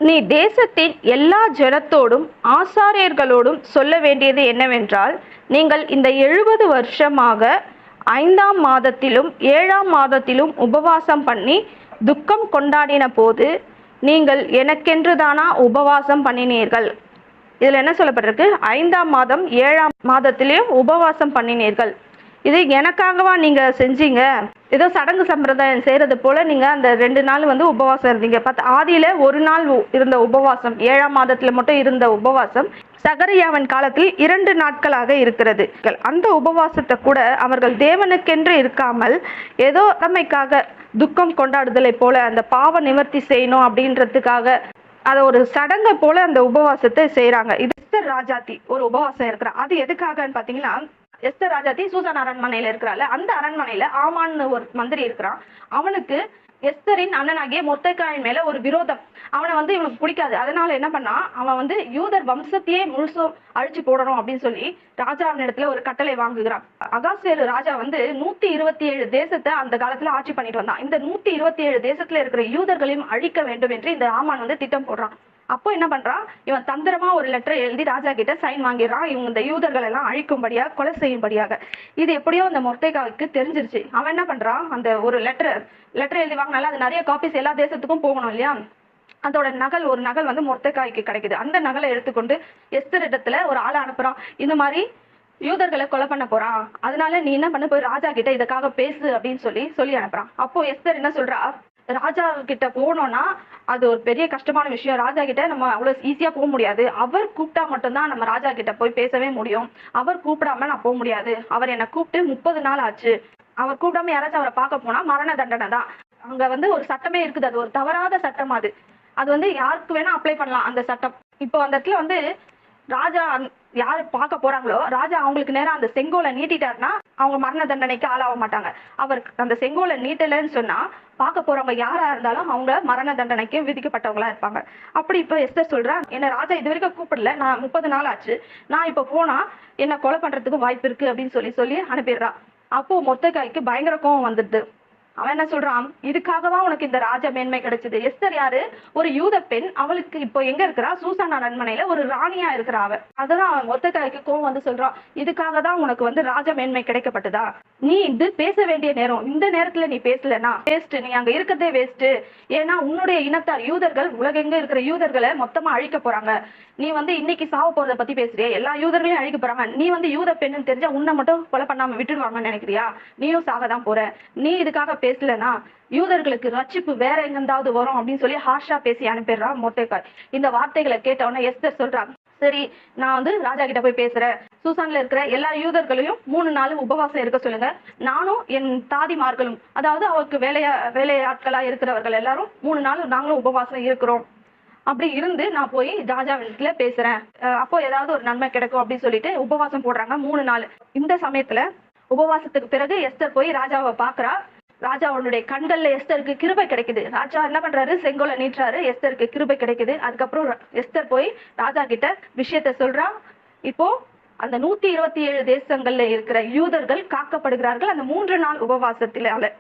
நீ தேசத்தின் எல்லா ஜனத்தோடும் ஆசாரியர்களோடும் சொல்ல வேண்டியது என்னவென்றால், நீங்கள் இந்த 70 வருஷமாக 5ஆம் மாதத்திலும் 7ஆம் மாதத்திலும் உபவாசம் பண்ணி துக்கம் கொண்டாடின போது நீங்கள் எனக்கென்றுதானா உபவாசம் பண்ணினீர்கள். இதுல என்ன சொல்லப்பட்டிருக்கு? 5ஆம் மாதம் 7ஆம் மாதத்திலேயும் உபவாசம் பண்ணினீர்கள். இது எனக்காகவா நீங்க செஞ்சீங்க? ஏதோ சடங்கு சம்பிரதாயம் செய்யறது போல நீங்க அந்த 2 நாள் வந்து உபவாசம் இருந்தீங்க. ஆதியில ஒரு நாள் இருந்த உபவாசம், 7ஆம் மாதத்துல மட்டும் இருந்த உபவாசம் சகரியாவின் காலத்தில் 2 நாட்களாக இருக்கிறது. அந்த உபவாசத்தை கூட அவர்கள் தேவனுக்கென்று இருக்காமல் ஏதோ கடமைக்காக துக்கம் கொண்டாடுதலை போல, அந்த பாவ நிவர்த்தி செய்யணும் அப்படின்றதுக்காக அதை ஒரு சடங்கை போல அந்த உபவாசத்தை செய்யறாங்க. இது எஸ்தர் ராஜாத்தி ஒரு உபவாசம் இருக்கிறா. அது எதுக்காகன்னு பாத்தீங்கன்னா, எஸ்தர் ராஜாத்தி சூசான் அரண்மனையில இருக்கிறாள். அந்த அரண்மனையில ஆமான்னு ஒரு மந்திரி இருக்கிறான். அவனுக்கு எஸ்தரின் அண்ணனாகிய மொர்தெகாயின் மேல ஒரு விரோதம். அவனை வந்து இவனுக்கு பிடிக்காது. அதனால என்ன பண்ணா, அவன் வந்து யூதர் வம்சத்தையே முழுசும் அழிச்சு போடணும் அப்படின்னு சொல்லி ராஜாவின் இடத்துல ஒரு கட்டளை வாங்குகிறான். அகாஸ்வேரு ராஜா வந்து 127 தேசத்தை அந்த காலத்துல ஆட்சி பண்ணிட்டு வந்தான். இந்த 127 தேசத்துல இருக்கிற யூதர்களையும் அழிக்க வேண்டும் என்று இந்த ஆமான் வந்து திட்டம் போடுறான். அப்போ என்ன பண்றான், இவன் தந்திரமா ஒரு லெட்டர் எழுதி ராஜா கிட்ட சைன் வாங்கிடுறான். இவங்க இந்த யூதர்கள் எல்லாம் அழிக்கும்படியாக, கொலை செய்யும்படியாக. இது எப்படியோ அந்த மொர்தெகாய்க்கு தெரிஞ்சிருச்சு. அவன் என்ன பண்றான், அந்த ஒரு லெட்டர் எழுதி வாங்கினால அது நிறைய காப்பீஸ் எல்லா தேசத்துக்கும் போகணும் இல்லையா? அதோட ஒரு நகல் வந்து மொர்தெகாய்க்கு கிடைக்குது. அந்த நகலை எடுத்துக்கொண்டு எஸ்தர் இடத்துல ஒரு ஆளை அனுப்புறான். இந்த மாதிரி யூதர்களை கொலை பண்ண போறான், அதனால நீ என்ன பண்ண, போய் ராஜா கிட்ட இதுக்காக பேசு அப்படின்னு சொல்லி அனுப்புறான். அப்போ எஸ்தர் என்ன சொல்றா, ராஜா கிட்ட போனோம்னா அது ஒரு பெரிய கஷ்டமான விஷயம். ராஜா கிட்ட நம்ம அவ்வளவு ஈஸியா போக முடியாது. அவர் கூப்பிட்டா மட்டும்தான் நம்ம ராஜா கிட்ட போய் பேசவே முடியும். அவர் கூப்பிடாம நான் போக முடியாது. அவர் என்னை கூப்பிட்டு 30 நாள் ஆச்சு. அவர் கூப்பிடாம யாராச்சும் அவரை பார்க்க போனா மரண தண்டனை தான். அங்க வந்து ஒரு சட்டமே இருக்குது. அது ஒரு தவறாத சட்டம். அது வந்து யாருக்கு வேணா அப்ளை பண்ணலாம் அந்த சட்டம். இப்போ அந்த இடத்துல வந்து ராஜா யாரு பார்க்க போறாங்களோ, ராஜா அவங்களுக்கு நேரம் அந்த செங்கோலை நீட்டிட்டாருன்னா அவங்க மரண தண்டனைக்கு ஆளாக மாட்டாங்க. அவர் அந்த செங்கோலை நீட்டலன்னு சொன்னா பார்க்க போறவங்க யாரா இருந்தாலும் அவங்க மரண தண்டனைக்கு விதிக்கப்பட்டவங்களா இருப்பாங்க. அப்படி இப்ப எஸ்தர் சொல்றா, என்ன ராஜா இது வரைக்கும் கூப்பிடல, நான் 30 நாள் ஆச்சு, நான் இப்ப போனா என்ன கொலை பண்றதுக்கு வாய்ப்பு இருக்கு அப்படின்னு சொல்லி அனுப்பிடுறா. அப்போ மொர்தெகாய்க்கு பயங்கர கோவம் வந்துடுது. அவன் என்ன சொல்றான், இதுக்காகவா உனக்கு இந்த ராஜ மேன்மை கிடைச்சது? எஸ்தர் யாரு? ஒரு யூத பெண். அவளுக்கு இப்போ எங்க இருக்கிறா? சூசான் அரண்மனையில ஒரு ராணியா இருக்கிறா அவ. அதுதான் அவன் மொர்தெகாய்க்கு கோவம் வந்து சொல்றான், இதுக்காக தான் உனக்கு வந்து ராஜ மேன்மை கிடைக்கப்பட்டதா? நீ இது பேச வேண்டிய நேரம், இந்த நேரத்துல நீ பேசலனா வேஸ்ட், நீ அங்க இருக்கிறதே வேஸ்ட். ஏன்னா உன்னுடைய இனத்தார் யூதர்கள், உலகெங்க இருக்கிற யூதர்களை மொத்தமா அழிக்க போறாங்க. நீ வந்து இன்னைக்கு சாவ போறத பத்தி பேசுறியா? எல்லா யூதர்களையும் அழிக்க போறாங்க. நீ வந்து யூத பெண்ணுன்னு தெரிஞ்சா உன்னை மட்டும் கொலை பண்ணாம விட்டுடுவாங்கன்னு நினைக்கிறியா? நீயும் சாகதான் போற. நீ இதுக்காக பேசலனா யூதர்களுக்கு ரட்சிப்பு வேற எங்கிருந்தாவது வரும் அப்படின்னு சொல்லி ஹார்ஷா பேசி அனுப்பிடுறான் மொர்தெகாய். இந்த வார்த்தைகளை கேட்டவன எஸ்தர் சொல்றான், சரி நான் வந்து ராஜா கிட்ட போய் பேசுறேன். சூசான்ல இருக்கிற எல்லா யூதர்களையும் 3 நாள் உபவாசம் இருக்க சொல்லுங்க. நானும் என் தாதிமார்களும், அதாவது அவருக்கு வேலையாட்களா இருக்கிறவர்கள் எல்லாரும் 3 நாள் நாங்களும் உபவாசம் இருக்கிறோம். அப்படி இருந்து நான் போய் ராஜா வீட்டுல பேசுறேன், அப்போ ஏதாவது ஒரு நன்மை கிடைக்கும் அப்படின்னு சொல்லிட்டு உபவாசம் போடுறாங்க 3 நாள். இந்த சமயத்துல உபவாசத்துக்கு பிறகு எஸ்தர் போய் ராஜாவை பாக்குறா. ராஜாவுடைய கண்கள்ல எஸ்தருக்கு கிருபை கிடைக்குது. ராஜா என்ன பண்றாரு, செங்கோலை நீட்டுறாரு, எஸ்தருக்கு கிருபை கிடைக்குது. அதுக்கப்புறம் எஸ்தர் போய் ராஜா கிட்ட விஷயத்த சொல்றா. இப்போ அந்த 127 தேசங்கள்ல இருக்கிற யூதர்கள் காக்கப்படுகிறார்கள் அந்த 3 நாள் உபவாசத்தினால.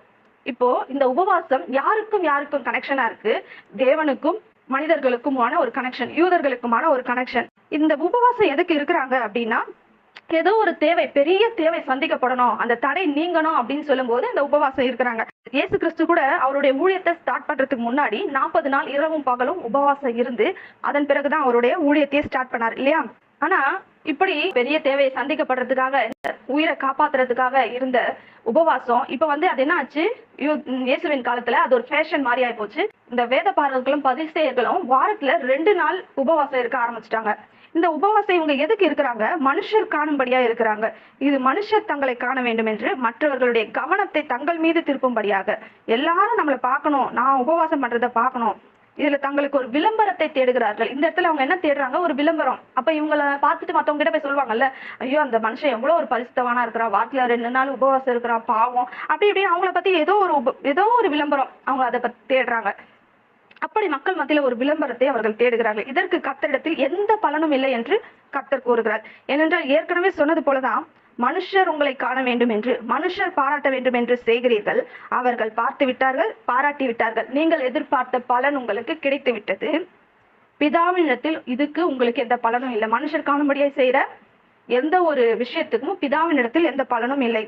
இப்போ இந்த உபவாசம் யாருக்கும் கனெக்ஷனா இருக்கு, தேவனுக்கும் மனிதர்களுக்குமான ஒரு கனெக்ஷன், யூதர்களுக்குமான ஒரு கனெக்ஷன். இந்த உபவாசம் எதுக்கு இருக்கிறாங்க அப்படின்னா, ஏதோ ஒரு தேவை, பெரிய தேவை சந்திக்கப்படணும், அந்த தடை நீங்கணும் அப்படின்னு சொல்லும் போது இந்த உபவாசம் இருக்கிறாங்க. இயேசு கிறிஸ்து கூட அவருடைய ஊழியத்தை ஸ்டார்ட் பண்றதுக்கு முன்னாடி 40 நாள் இரவும் பகலும் உபவாசம் இருந்து அதன் பிறகுதான் அவருடைய ஊழியத்தையே ஸ்டார்ட் பண்ணார் இல்லையா? ஆனா இப்படி பெரிய தேவையை சந்திக்கப்படுறதுக்காக, உயிரை காப்பாத்துறதுக்காக இருந்த உபவாசம் இப்ப வந்து அது என்ன ஆச்சு, இயேசுவின் காலத்துல அது ஒரு ஃபேஷன் மாதிரி ஆயி போச்சு. இந்த வேத பாரகர்களும் பரிசேயர்களும் வாரத்துல 2 நாள் உபவாசம் இருக்க ஆரம்பிச்சிட்டாங்க. இந்த உபவாசம் இவங்க எதுக்கு இருக்கிறாங்க? மனுஷர் காணும்படியா இருக்கிறாங்க. இது மனுஷர் தங்களை காண வேண்டும் என்று, மற்றவர்களுடைய கவனத்தை தங்கள் மீது திருப்பும்படியாக. எல்லாரும் நம்மளை பார்க்கணும், நான் உபவாசம் பண்றதை பார்க்கணும், இதுல தங்களுக்கு ஒரு விளம்பரத்தை தேடுகிறார்கள். இந்த இடத்துல அவங்க என்ன தேடுறாங்க? ஒரு விளம்பரம். அப்ப இவங்களை பார்த்துட்டு மத்தவங்க கிட்ட போய் சொல்லுவாங்கல்ல, ஐயோ அந்த மனுஷன் எவ்வளவு ஒரு பரிசுத்தவானா இருக்கிறா, வாரத்துல 2 நாள் உபவாசம் இருக்கிறா, பாவம், அப்படி இப்படி அவங்கள பத்தி ஏதோ ஒரு விளம்பரம் அவங்க அதை பத்தி தேடுறாங்க. அப்படி மக்கள் மத்தியில ஒரு விளம்பரத்தை அவர்கள் தேடுகிறார்கள். இதற்கு கர்த்தரிடத்தில் எந்த பலனும் இல்லை என்று கர்த்தர் கூறுகிறார். ஏனென்றால் ஏற்கனவே சொன்னது போலதான், மனுஷர் உங்களை காண வேண்டும் என்று, மனுஷர் பாராட்ட வேண்டும் என்று செய்கிறீர்கள். அவர்கள் பார்த்து விட்டார்கள், பாராட்டி விட்டார்கள், நீங்கள் எதிர்பார்த்த பலன் உங்களுக்கு கிடைத்து விட்டது. பிதாவினிடத்தில் இதுக்கு உங்களுக்கு எந்த பலனும் இல்லை. மனுஷர் காணும்படியே செய்யற எந்த ஒரு விஷயத்துக்கும் பிதாவினிடத்தில் எந்த பலனும் இல்லை.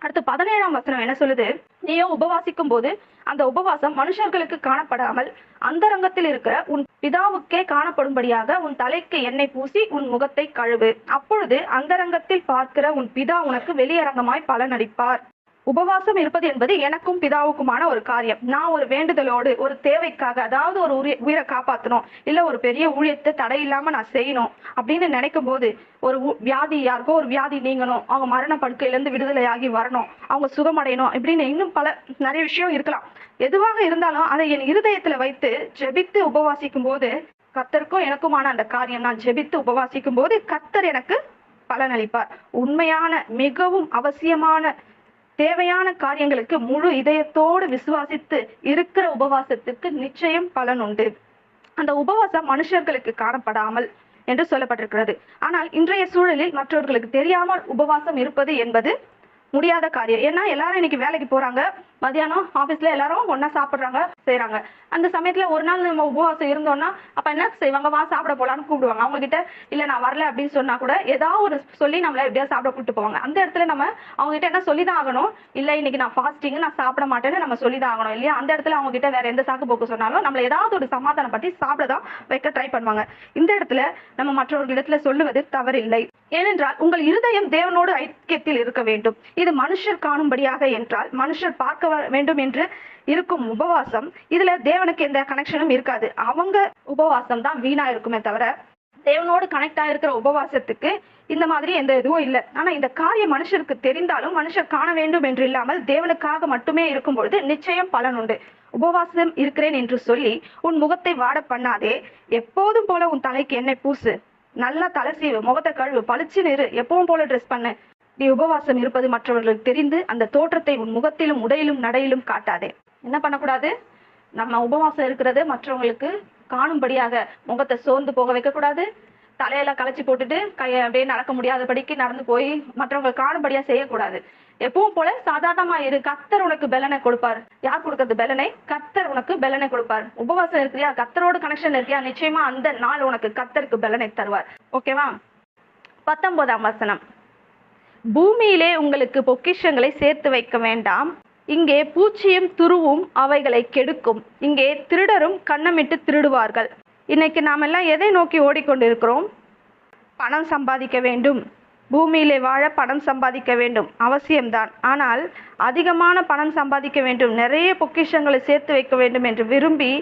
அடுத்து 17ஆம் வசனம் என்ன சொல்லுது? நீயோ உபவாசிக்கும் போது அந்த உபவாசம் மனுஷர்களுக்கு காணப்படாமல் அந்தரங்கத்தில் இருக்கிற உன் பிதாவுக்கே காணப்படும்படியாக உன் தலைக்கு எண்ணெய் பூசி உன் முகத்தை கழுவு. அப்பொழுது அந்தரங்கத்தில் பார்க்கிற உன் பிதா உனக்கு வெளியரங்கமாய் பலனளிப்பார். உபவாசம் இருப்பது என்பது எனக்கும் பிதாவுக்குமான ஒரு காரியம். நான் ஒரு வேண்டுதலோடு, ஒரு தேவைக்காக, அதாவது ஒரு உயிரை காப்பாற்றணும், இல்ல ஒரு பெரிய ஊழியத்தை தடையில்லாம நான் செய்யணும் அப்படின்னு நினைக்கும் போது, ஒரு வியாதி, யாருக்கோ ஒரு வியாதி நீங்கணும், அவங்க மரண படுக்கையிலிருந்து விடுதலையாகி வரணும், அவங்க சுகமடையணும், இப்படின்னு இன்னும் நிறைய விஷயம் இருக்கலாம். எதுவாக இருந்தாலும் அதை என் இருதயத்துல வைத்து ஜெபித்து உபவாசிக்கும் போது, கர்த்தருக்கும் எனக்குமான அந்த காரியம், நான் ஜெபித்து உபவாசிக்கும் போது கர்த்தர் எனக்கு பலனளிப்பார். உண்மையான, மிகவும் அவசியமான, தேவையான காரியங்களுக்கு முழு இதயத்தோடு விசுவாசித்து இருக்கிற உபவாசத்துக்கு நிச்சயம் பலன் உண்டு. அந்த உபவாசம் மனுஷர்களுக்கு காணப்படாமல் என்று சொல்லப்பட்டிருக்கிறது. ஆனால் இன்றைய சூழலில் மற்றவர்களுக்கு தெரியாமல் உபவாசம் இருப்பது என்பது முடியாத காரியம். ஏன்னா எல்லாரும் இன்னைக்கு வேலைக்கு போறாங்க, மதியானம் ஆபீஸ்ல எல்லாரும் ஒன்னா சாப்பிடுறாங்க, செய்யறாங்க. அந்த சமயத்துல ஒரு நாள் நம்ம உபவாசம் இருந்தோம்னா அப்ப என்ன செய்வாங்க? வா சாப்பிட போலான்னு கூப்பிடுவாங்க. அவங்க கிட்ட இல்ல நான் வரல அப்படின்னு சொன்னா கூட ஏதாவது ஒரு சொல்லி நம்மள எப்படியா சாப்பிட கூப்பிட்டு போவாங்க. அந்த இடத்துல நம்ம அவங்க கிட்ட என்ன சொல்லிதான் ஆகணும்? இல்ல இன்னைக்கு நான் ஃபாஸ்டிங், நான் சாப்பிட மாட்டேன்னு நம்ம சொல்லிதான் ஆகணும் இல்லையா? அந்த இடத்துல அவங்க கிட்ட வேற எந்த சாக்கு போக்கு சொன்னாலும் நம்மள ஏதாவது ஒரு சமாதானம் பத்தி சாப்பிடதான் வைக்க ட்ரை பண்ணுவாங்க. இந்த இடத்துல நம்ம மற்றவர்களிடத்துல சொல்லுவது தவறில்லை. ஏனென்றால் உங்கள் இருதயம் தேவனோடு ஐக்கியத்தில் இருக்க வேண்டும். இது மனுஷர் காணும்படியாக என்றால், மனுஷர் பார்க்க வேண்டும் என்று இருக்கும் உபவாசம், இதுல தேவனுக்கு எந்த கனெக்ஷனும் இருக்காது. அவங்க உபவாசம் தான் வீணா இருக்குமே தவிர, தேவனோடு கனெக்ட் ஆயிருக்கிற உபவாசத்துக்கு இந்த மாதிரி எந்த இதுவும் இல்லை. ஆனா இந்த காரியம் மனுஷருக்கு தெரிந்தாலும், மனுஷர் காண வேண்டும் என்று இல்லாமல் தேவனுக்காக மட்டுமே இருக்கும் பொழுது நிச்சயம் பலன் உண்டு. உபவாசம் இருக்கிறேன் என்று சொல்லி உன் முகத்தை வாட பண்ணாதே. எப்போதும் போல உன் தலைக்கு எண்ணெய் பூசு, நல்லா தலை சீவு, முகத்தை கழுவு, பளிச்சு நிறு, எப்பவும் போல ட்ரெஸ் பண்ணு. நீ உபவாசம் இருப்பது மற்றவர்களுக்கு தெரிந்து அந்த தோற்றத்தை உன் முகத்திலும் உடையிலும் நடையிலும் காட்டாதே. என்ன பண்ணக்கூடாது? நம்ம உபவாசம் இருக்கிறது மற்றவங்களுக்கு காணும்படியாக முகத்தை சோர்ந்து போக வைக்க கூடாது. தலையில களைச்சி போட்டுட்டு கையை அப்படியே நடக்க முடியாதபடிக்கு நடந்து போய் மற்றவங்க காணும்படியா செய்யக்கூடாது. எப்பவும் போல சாதாரணமா இரு. கர்த்தர் உனக்கு பலனை கொடுப்பார். யார் கொடுக்கறது பலனை? கர்த்தர் உனக்கு பலனை கொடுப்பார். உபவாசம் இருக்கிறியா, கர்த்தரோடு கனெக்ஷன் இருக்கியா, நிச்சயமா அந்த நாள் உனக்கு கர்த்தருக்கு பலனை தருவார். ஓகேவா? 19ஆம் வசனம், பூமியிலே உங்களுக்கு பொக்கிஷங்களை சேர்த்து வைக்க வேண்டாம், இங்கே பூச்சியும் துருவும் அவைகளை கெடுக்கும், இங்கே திருடரும் கண்ணமிட்டு திருடுவார்கள். இன்னைக்கு நாம் எல்லாம் எதை நோக்கி ஓடிக்கொண்டிருக்கிறோம்? பணம் சம்பாதிக்க வேண்டும், பூமியிலே வாழ பணம் சம்பாதிக்க வேண்டும், அவசியம்தான். ஆனால் அதிகமான பணம் சம்பாதிக்க வேண்டும், நிறைய பொக்கிஷங்களை சேர்த்து வைக்க வேண்டும் என்று விரும்பி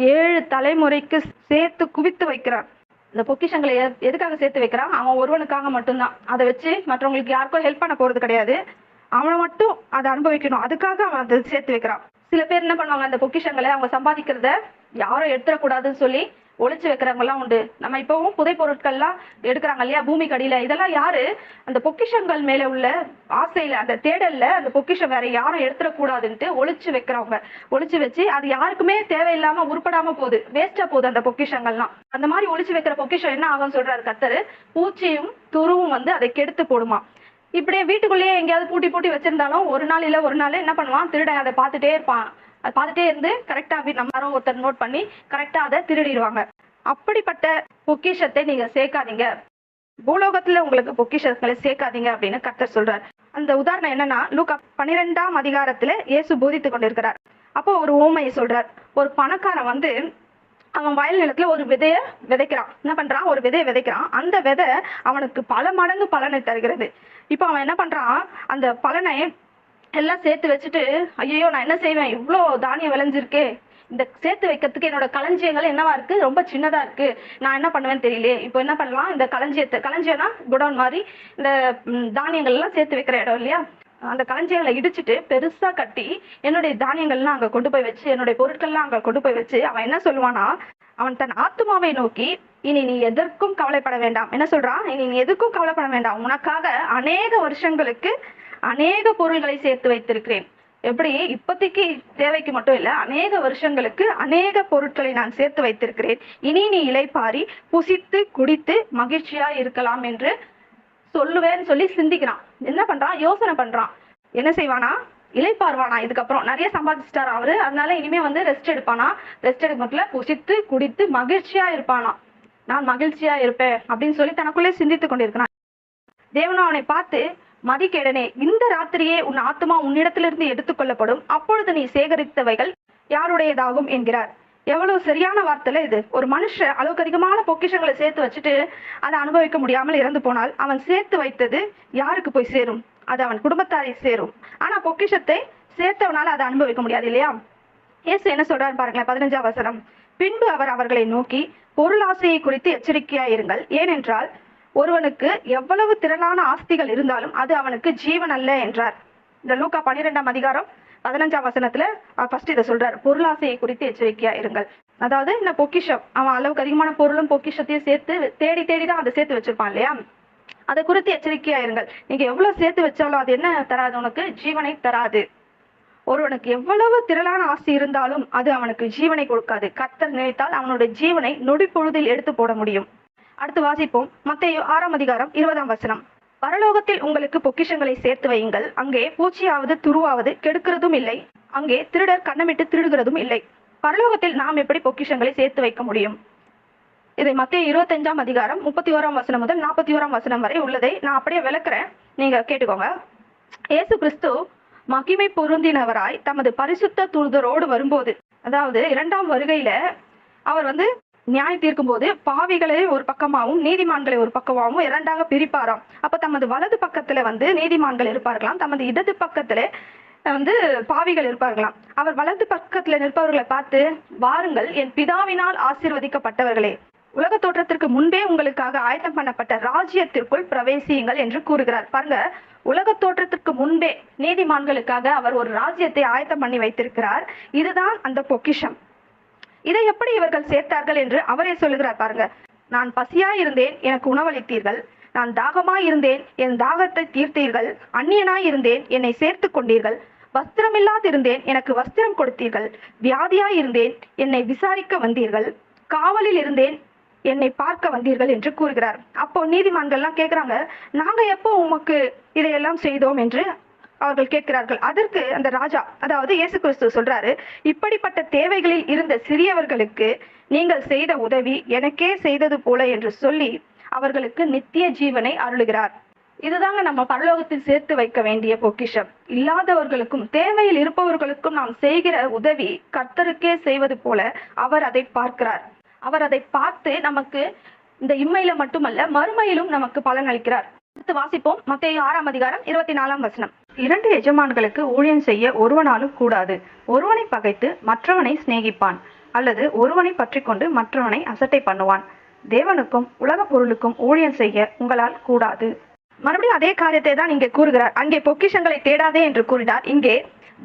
7 தலைமுறைக்கு சேர்த்து குவித்து வைக்கிறான். இந்த பொக்கிஷங்களை எதுக்காக சேர்த்து வைக்கிறான்? அவன் ஒருவனுக்காக மட்டும்தான். அதை வச்சு மற்றவங்களுக்கு யாருக்கும் ஹெல்ப் பண்ண போறது கிடையாது. அவனை மட்டும் அதை அனுபவிக்கணும், அதுக்காக அவன் அதை சேர்த்து வைக்கிறான். சில பேர் என்ன பண்ணுவாங்க? அந்த பொக்கிஷங்களை அவங்க சம்பாதிக்கிறத யாரும் எடுத்துடக்கூடாதுன்னு சொல்லி ஒளிச்சு வைக்கிறவங்க எல்லாம் உண்டு. நம்ம இப்பவும் புதை பொருட்கள்லாம் எடுக்கிறாங்க இல்லையா பூமிக்கு அடியில. இதெல்லாம் யாரு? அந்த பொக்கிஷங்கள் மேல உள்ள ஆசையில, அந்த தேடல்ல அந்த பொக்கிஷம் வேற யாரும் எடுத்துடக்கூடாதுன்ட்டு ஒளிச்சு வைக்கிறவங்க. ஒளிச்சு வச்சு அது யாருக்குமே தேவையில்லாம உருப்படாம போகுது, வேஸ்டா போகுது அந்த பொக்கிஷங்கள்லாம். அந்த மாதிரி ஒளிச்சு வைக்கிற பொக்கிஷம் என்ன ஆகும் சொல்றாரு கர்த்தரு? பூச்சியும் துருவும் அதை கெடுத்து போடுமா. இப்படியே வீட்டுக்குள்ளேயே எங்கேயாவது பூட்டி வச்சிருந்தாலும் ஒரு நாள் இல்ல ஒரு நாள் என்ன பண்ணுவான்? திருடன் அதை பார்த்துட்டே இருப்பான். அதை பார்த்துட்டே இருந்து கரெக்டா நம்ம யாரோ ஒருத்தர் நோட் பண்ணி கரெக்டா அதை திருடிடுவாங்க. அப்படிப்பட்ட பொக்கிஷத்தை நீங்க சேர்க்காதீங்க, பூலோகத்துல உங்களுக்கு பொக்கிஷங்களை சேர்க்காதீங்க அப்படின்னு கர்த்தர் சொல்றார். அந்த உதாரணம் என்னன்னா, லூக்கா 12ஆம் அதிகாரத்துல இயேசு போதித்து கொண்டிருக்கிறார். அப்போ ஒரு ஊமையை சொல்றார். ஒரு பணக்காரன் அவன் வயல் நிலத்துல ஒரு விதைய விதைக்கிறான். என்ன பண்றான்? ஒரு விதையை விதைக்கிறான். அந்த விதை அவனுக்கு பல மடங்கு பலனை தருகிறது. இப்போ அவன் என்ன பண்றான்? அந்த பலனை எல்லாம் சேர்த்து வச்சுட்டு, ஐயோ நான் என்ன செய்வேன், இவ்வளோ தானியம் விளைஞ்சிருக்கே, இந்த சேர்த்து வைக்கிறதுக்கு என்னோட களஞ்சியங்கள் என்னவா இருக்கு, ரொம்ப சின்னதா இருக்கு, நான் என்ன பண்ணுவேன்னு தெரியலையே. இப்போ என்ன பண்ணலாம், இந்த களஞ்சியம்னா குடோன் மாதிரி இந்த தானியங்கள் எல்லாம் சேர்த்து வைக்கிற இடம் இல்லையா, அந்த களஞ்சியங்களை இடிச்சிட்டு பெருசா கட்டி என்னுடைய தானியங்கள்லாம் அங்க கொண்டு போய் வச்சு, என்னுடைய பொருட்கள்லாம் அங்க கொண்டு போய் வச்சு அவன் என்ன சொல்லுவானா, அவன் தன் ஆத்துமாவை நோக்கி இனி நீ எதற்கும் கவலைப்பட வேண்டாம். என்ன சொல்றான், இனி நீ எதுக்கும் கவலைப்பட வேண்டாம், உனக்காக அநேக வருஷங்களுக்கு அநேக பொருள்களை சேர்த்து வைத்திருக்கிறேன். எப்படி, இப்போதைக்கு தேவைக்கு மட்டும் இல்ல, அநேக வருஷங்களுக்கு அநேக பொருட்களை நான் சேர்த்து வைத்திருக்கிறேன். இனி நீ இளைப்பாரி புசித்து குடித்து மகிழ்ச்சியா இருக்கலாம் என்று சொல்லுவேன்னு சொல்லி சிந்திக்கிறான். என்ன பண்றான், யோசனை பண்றான். என்ன செய்வானா, இளைப்பாறுவானா. இதுக்கப்புறம் நிறைய சம்பாதிச்சிட்டாரா அவரு, அதனால இனிமே ரெஸ்ட் எடுப்பானா. ரெஸ்ட் எடுக்க மட்டும் புசித்து குடித்து மகிழ்ச்சியா இருப்பானா. நான் மகிழ்ச்சியா இருப்பேன் அப்படின்னு சொல்லி தனக்குள்ளே சிந்தித்து கொண்டிருக்கிறான். தேவனும் அவனை பார்த்து, மதிகேடனே, இந்த ராத்திரியே உன் ஆத்மா உன்னிடத்திலிருந்து எடுத்துக்கொள்ளப்படும், அப்பொழுது நீ சேகரித்தவைகள் யாருடையதாகும் என்கிறார். எவ்வளவு சரியான வார்த்தையில இது. ஒரு மனுஷன் அளவுக்கு அதிகமான பொக்கிஷங்களை சேர்த்து வச்சுட்டு அதை அனுபவிக்க முடியாமல் இறந்து போனால் அவன் சேர்த்து வைத்தது யாருக்கு போய் சேரும், அது அவன் குடும்பத்தாரை சேரும். ஆனா பொக்கிஷத்தை சேர்த்தவனால அதை அனுபவிக்க முடியாது இல்லையா. இயேசு என்ன சொல்றாரு பாருங்களேன், 15ஆம் வசனம். பின்பு அவர் அவர்களை நோக்கி, பொருளாசையை குறித்து எச்சரிக்கையாயிருங்கள், ஏனென்றால் ஒருவனுக்கு எவ்வளவு திரளான ஆஸ்திகள் இருந்தாலும் அது அவனுக்கு ஜீவன் அல்ல என்றார். இந்த லூக்கா 12ஆம் அதிகாரம் 15ஆம் வசனத்துல ஃபர்ஸ்ட் இதை சொல்றாரு, பொருளாசையை குறித்து எச்சரிக்கையா இருங்கள். அதாவது இந்த பொக்கிஷம், அவன் அளவுக்கு அதிகமான பொருளும் பொக்கிஷத்தையும் சேர்த்து தேடி தேடிதான் அதை சேர்த்து வச்சிருப்பான் இல்லையா, அதை குறித்து எச்சரிக்கையா இருங்கள். நீங்க எவ்வளவு சேர்த்து வச்சாலும் அது என்ன தராது, உனக்கு ஜீவனை தராது. ஒருவனுக்கு எவ்வளவு திரளான ஆசை இருந்தாலும் அது அவனுக்கு ஜீவனை கொடுக்காது. கர்த்தர் நினைத்தால் அவனுடைய ஜீவனை நொடி பொழுதில் எடுத்து போட முடியும். அடுத்து வாசிப்போம், மத்தேயு 6ஆம் அதிகாரம் 20ஆம் வசனம். பரலோகத்தில் உங்களுக்கு பொக்கிஷங்களை சேர்த்து வையுங்கள், அங்கே பூச்சியாவது துருவாவது கெடுக்கிறதும் இல்லை, அங்கே திருடர் கண்ணமிட்டு திருடுகிறதும் இல்லை. பரலோகத்தில் நாம் எப்படி பொக்கிஷங்களை சேர்த்து வைக்க முடியும்? இதை மத்தேயு 25ஆம் அதிகாரம் 31ஆம் வசனம் முதல் 41ஆம் வசனம் வரை உள்ளதை நான் அப்படியே விளக்குறேன், நீங்க கேட்டுக்கோங்க. இயேசு கிறிஸ்து மகிமை பொருந்தினவராய் தமது பரிசுத்த தூதரோடு வரும்போது, அதாவது 2ஆம் வருகையில அவர் நியாய தீர்க்கும் போது பாவிகளை ஒரு பக்கமாகவும் நீதிமான்களை ஒரு பக்கமாகவும் இரண்டாக பிரிப்பாராம். அப்ப தமது வலது பக்கத்துல நீதிமான்கள் இருப்பார்களாம், தமது இடது பக்கத்துல பாவிகள் இருப்பார்களாம். அவர் வலது பக்கத்துல நிற்பவர்களை பார்த்து, வாருங்கள் என் பிதாவினால் ஆசீர்வதிக்கப்பட்டவர்களே, உலக தோற்றத்திற்கு முன்பே உங்களுக்காக ஆயத்தம் பண்ணப்பட்ட ராஜ்யத்திற்குள் பிரவேசியுங்கள் என்று கூறுகிறார். பாருங்க, உலக தோற்றத்திற்கு முன்பே நீதிமான்களுக்காக அவர் ஒரு ராஜ்யத்தை ஆயத்தம் பண்ணி வைத்திருக்கிறார். இதுதான் அந்த பொக்கிஷம். இதை எப்படி இவர்கள் சேர்த்தார்கள் என்று அவரே சொல்லுகிறார். பாருங்க, நான் பசியாய் இருந்தேன், எனக்கு உணவளித்தீர்கள், நான் தாகமாய் இருந்தேன், என் தாகத்தை தீர்த்தீர்கள், அந்நியனாய் இருந்தேன், என்னை சேர்த்து கொண்டீர்கள், வஸ்திரமில்லாதிருந்தேன், எனக்கு வஸ்திரம் கொடுத்தீர்கள், வியாதியாய் இருந்தேன், என்னை விசாரிக்க வந்தீர்கள், காவலில் இருந்தேன், என்னை பார்க்க வந்தீர்கள் என்று கூறுகிறார். அப்போ நீதிமான்கள்லாம் கேட்கிறாங்க, நாங்க எப்போ உமக்கு இதையெல்லாம் செய்தோம் என்று அவர்கள் கேட்கிறார்கள். அதற்கு அந்த ராஜா, அதாவது இயேசு கிறிஸ்து சொல்றாரு, இப்படிப்பட்ட தேவைகளில் இருந்த சிறியவர்களுக்கு நீங்கள் செய்த உதவி எனக்கே செய்தது போல என்று சொல்லி அவர்களுக்கு நித்திய ஜீவனை அருளுகிறார். இதுதாங்க நம்ம பரலோகத்தில் சேர்த்து வைக்க வேண்டிய பொக்கிஷம். இல்லாதவர்களுக்கும் தேவையில் இருப்பவர்களுக்கும் நாம் செய்கிற உதவி கர்த்தருக்கே செய்வது போல அவர் அதை பார்க்கிறார். அவர் அதை பார்த்து நமக்கு இந்த இம்மையில மட்டுமல்ல மறுமையிலும் நமக்கு பலன் அளிக்கிறார். வாசிப்போம், மத்தேயு 6ஆம் அதிகாரம் 24ஆம் வசனம். 2 எஜமான்களுக்கு ஊழியம் செய்ய ஒருவனாலும் கூடாது, ஒருவனை பகைத்து மற்றவனை சிநேகிப்பான், அல்லது ஒருவனை பற்றி கொண்டு மற்றவனை அசட்டை பண்ணுவான். தேவனுக்கும் உலக பொருளுக்கும் ஊழியம் செய்ய உங்களால் கூடாது. மறுபடியும் அதே காரியத்தை தான் இங்கே கூறுகிறார். அங்கே பொக்கிஷங்களை தேடாதே என்று கூறினார், இங்கே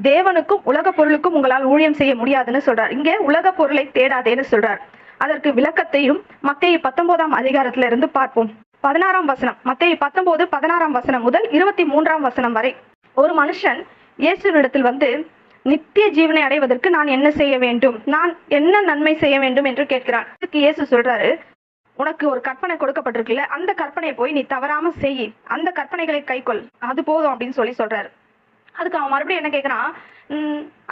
தேவனுக்கும் உலக பொருளுக்கும் உங்களால் ஊழியம் செய்ய முடியாதுன்னு சொல்றார். இங்கே உலக பொருளை தேடாதேன்னு சொல்றார். அதற்கு விளக்கத்தையும் மத்தேயு 19ஆம் அதிகாரத்துல இருந்து பார்ப்போம். 16ஆம் வசனம், மத்தேயு 19 16ஆம் வசனம் முதல் 23ஆம் வசனம் வரை. ஒரு மனுஷன் இயேசுவிடத்தில் நித்திய ஜீவனை அடைவதற்கு நான் என்ன செய்ய வேண்டும், நான் என்ன நன்மை செய்ய வேண்டும் என்று கேட்கிறான். அதுக்கு இயேசு சொல்றாரு, உனக்கு ஒரு கற்பனை கொடுக்கப்பட்டிருக்குல்ல, அந்த கற்பனையை போய் நீ தவறாம செய், அந்த கற்பனைகளை கைக்கொள், அது போதும் அப்படின்னு சொல்றாரு. அதுக்கு அவன் மறுபடியும் என்ன கேட்கிறான்,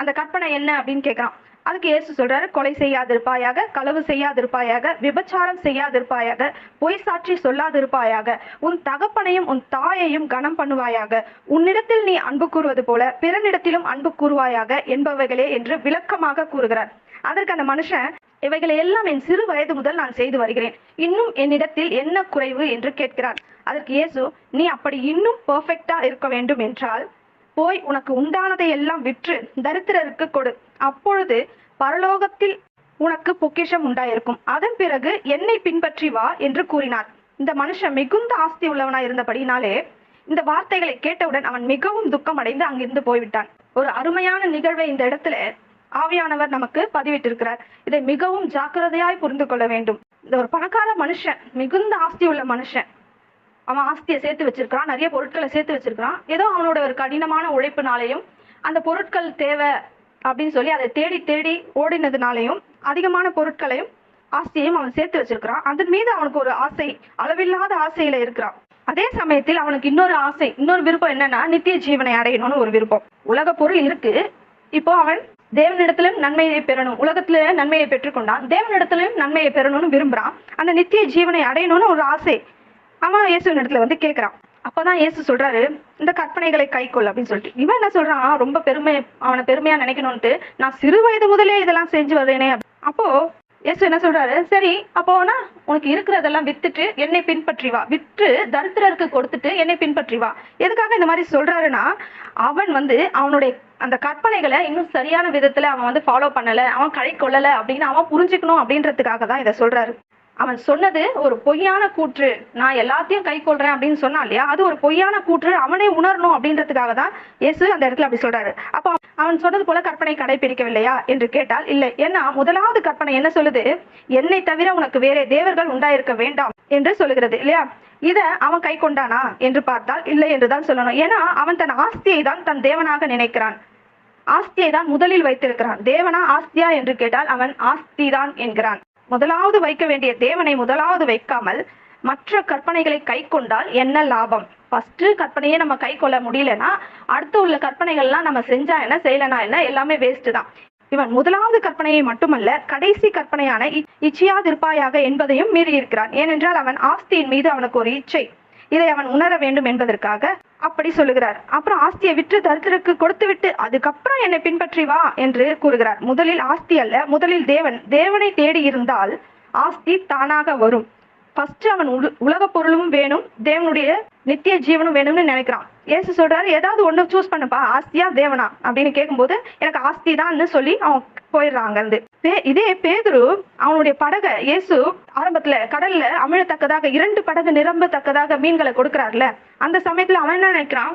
அந்த கற்பனை என்ன அப்படின்னு கேட்கிறான். அதுக்கு இயேசு சொல்றாரு, கொலை செய்யாதிருப்பாயாக, களவு செய்யாதிருப்பாயாக, விபச்சாரம் செய்யாதிருப்பாயாக, பொய் சாட்சி சொல்லாதிருப்பாயாக, உன் தகப்பனையும் உன் தாயையும் கனம் பண்ணுவாயாக, உன்னிடத்தில் நீ அன்பு கூறுவது போல பிறனிடத்திலும் அன்பு கூறுவாயாக என்பவைகளே என்று விளக்கமாக கூறுகிறார். அதற்கு அந்த மனுஷன், இவைகளை எல்லாம் என் சிறு வயது முதல் நான் செய்து வருகிறேன், இன்னும் என்னிடத்தில் என்ன குறைவு என்று கேட்கிறார். அதற்கு இயேசு, நீ அப்படி இன்னும் பெர்ஃபெக்டா இருக்க வேண்டும் என்றால் போய் உனக்கு உண்டானதை எல்லாம் விற்று தரித்திரருக்கு கொடு, அப்பொழுது பரலோகத்தில் உனக்கு பொக்கிஷம் உண்டாயிருக்கும், அதன் பிறகு என்னை பின்பற்றி வா என்று கூறினார். இந்த மனுஷன் மிகுந்த ஆஸ்தி உள்ளவனாய் இருந்தபடினாலே இந்த வார்த்தைகளை கேட்டவுடன் அவன் மிகவும் துக்கம் அடைந்து அங்கிருந்து போய்விட்டான். ஒரு அருமையான நிகழ்வை இந்த இடத்துல ஆவியானவர் நமக்கு பதிவிட்டிருக்கிறார். இதை மிகவும் ஜாக்கிரதையாய் புரிந்து கொள்ள வேண்டும். இந்த ஒரு பணக்கார மனுஷன், மிகுந்த ஆஸ்தி உள்ள மனுஷன், அவன் ஆஸ்தியை சேர்த்து வச்சிருக்கான், நிறைய பொருட்களை சேர்த்து வச்சிருக்கான். ஏதோ அவனோட ஒரு கடினமான உழைப்பினாலையும் அந்த பொருட்கள் தேவை அப்படின்னு சொல்லி அதை தேடி தேடி ஓடினதுனாலையும் அதிகமான பொருட்களையும் ஆஸ்தியையும் அவன் சேர்த்து வச்சிருக்கிறான். அதன் மீது அவனுக்கு ஒரு ஆசை, அளவில்லாத ஆசையில இருக்கிறான். அதே சமயத்தில் அவனுக்கு இன்னொரு ஆசை, இன்னொரு விருப்பம் என்னன்னா நித்திய ஜீவனை அடையணும்னு ஒரு விருப்பம். உலக பொருள் இருக்கு, இப்போ அவன் தேவனிடத்திலும் நன்மையை பெறணும், உலகத்துல நன்மையை பெற்றுக்கொண்டான், தேவனிடத்திலும் நன்மையை பெறணும்னு விரும்புறான். அந்த நித்திய ஜீவனை அடையணும்னு ஒரு ஆசை அவன் இயேசுவின் இடத்துல வந்து கேட்கிறான். அப்பதான் இயேசு சொல்றாரு, இந்த கற்பனைகளை கைக்கொள் அப்படின்னு சொல்லிட்டு. இவன் என்ன சொல்றான், ரொம்ப அவனை பெருமையா நினைக்கணும்ட்டு, நான் சிறு வயது முதலே இதெல்லாம் செஞ்சு வர்றேனே. அப்போ இயேசு என்ன சொல்றாரு, சரி அப்போனா உனக்கு இருக்கிறதெல்லாம் வித்துட்டு என்னை பின்பற்றி வா, விற்று தரித்திரருக்கு கொடுத்துட்டு என்னை பின்பற்றி வா. எதுக்காக இந்த மாதிரி சொல்றாருன்னா, அவன் வந்து அவனுடைய அந்த கற்பனைகளை இன்னும் சரியான விதத்துல அவன் வந்து ஃபாலோ பண்ணல, அவன் கை கொள்ளல அப்படின்னு அவன் புரிஞ்சுக்கணும் அப்படின்றதுக்காக தான் இதை சொல்றாரு. அவன் சொன்னது ஒரு பொய்யான கூற்று, நான் எல்லாத்தையும் கை கொள்றேன் அப்படின்னு சொன்னான் இல்லையா, அது ஒரு பொய்யான கூற்று, அவனே உணரணும் அப்படின்றதுக்காக தான் இயேசு அந்த இடத்துல அப்படி சொல்றாரு. அப்போ அவன் சொன்னது போல கற்பனை கடைபிடிக்கவில்லையா என்று கேட்டால் இல்லை. ஏன்னா முதலாவது கற்பனை என்ன சொல்லுது, என்னை தவிர உனக்கு வேற தேவர்கள் உண்டாயிருக்க வேண்டாம் என்று சொல்லுகிறது இல்லையா. இத அவன் கை கொண்டானா என்று பார்த்தால் இல்லை என்றுதான் சொல்லணும். ஏன்னா அவன் தன் ஆஸ்தியை தான் தன் தேவனாக நினைக்கிறான், ஆஸ்தியை தான் முதலில் வைத்திருக்கிறான். தேவனா ஆஸ்தியா என்று கேட்டால் அவன் ஆஸ்தி தான் என்கிறான். முதலாவது வைக்க வேண்டிய தேவனை முதலாவது வைக்காமல் மற்ற கற்பனைகளை கை கொண்டால் என்ன லாபம்? ஃபர்ஸ்ட் கற்பனையே நம்ம கை கொள்ள முடியலன்னா அடுத்து உள்ள கற்பனைகள்லாம் நம்ம செஞ்சா என்ன, செய்யலனா என்ன, எல்லாமே வேஸ்ட் தான். இவன் முதலாவது கற்பனையை மட்டுமல்ல, கடைசி கற்பனையான இச்சையாதிருப்பாயாக என்பதையும் மீறி இருக்கிறான். ஏனென்றால் அவன் ஆஸ்தியின் மீது அவனுக்கு ஒரு இச்சை, இதை அவன் உணர வேண்டும் என்பதற்காக அப்படி சொல்லுகிறார். அப்புறம் ஆஸ்தியை விற்று தரித்திரருக்கு கொடுத்து விட்டு அதுக்கப்புறம் என்னை பின்பற்றி வா என்று கூறுகிறார். முதலில் ஆஸ்தி அல்ல, முதலில் தேவனை தேடி இருந்தால் ஆஸ்தி தானாக வரும். ஃபர்ஸ்ட் அவன் உலக பொருளும் வேணும், தேவனுடைய நித்திய ஜீவனும் வேணும்னு நினைக்கிறான். இயேசு சொல்றாரு, ஏதாவது ஒண்ணு சூஸ் பண்ணுப்பா, ஆஸ்தியா தேவனா அப்படின்னு கேட்கும்போது எனக்கு ஆஸ்தி தான்னு சொல்லி அவன் போயிடுறாங்க. இதே பேதுரு அவனுடைய படகை இயேசு ஆரம்பத்துல கடல்ல அமிழத்தக்கதாக 2 படகு நிரம்பத்தக்கதாக மீன்களை கொடுக்கிறார்ல, அந்த சமயத்துல அவன் என்ன நினைக்கிறான்,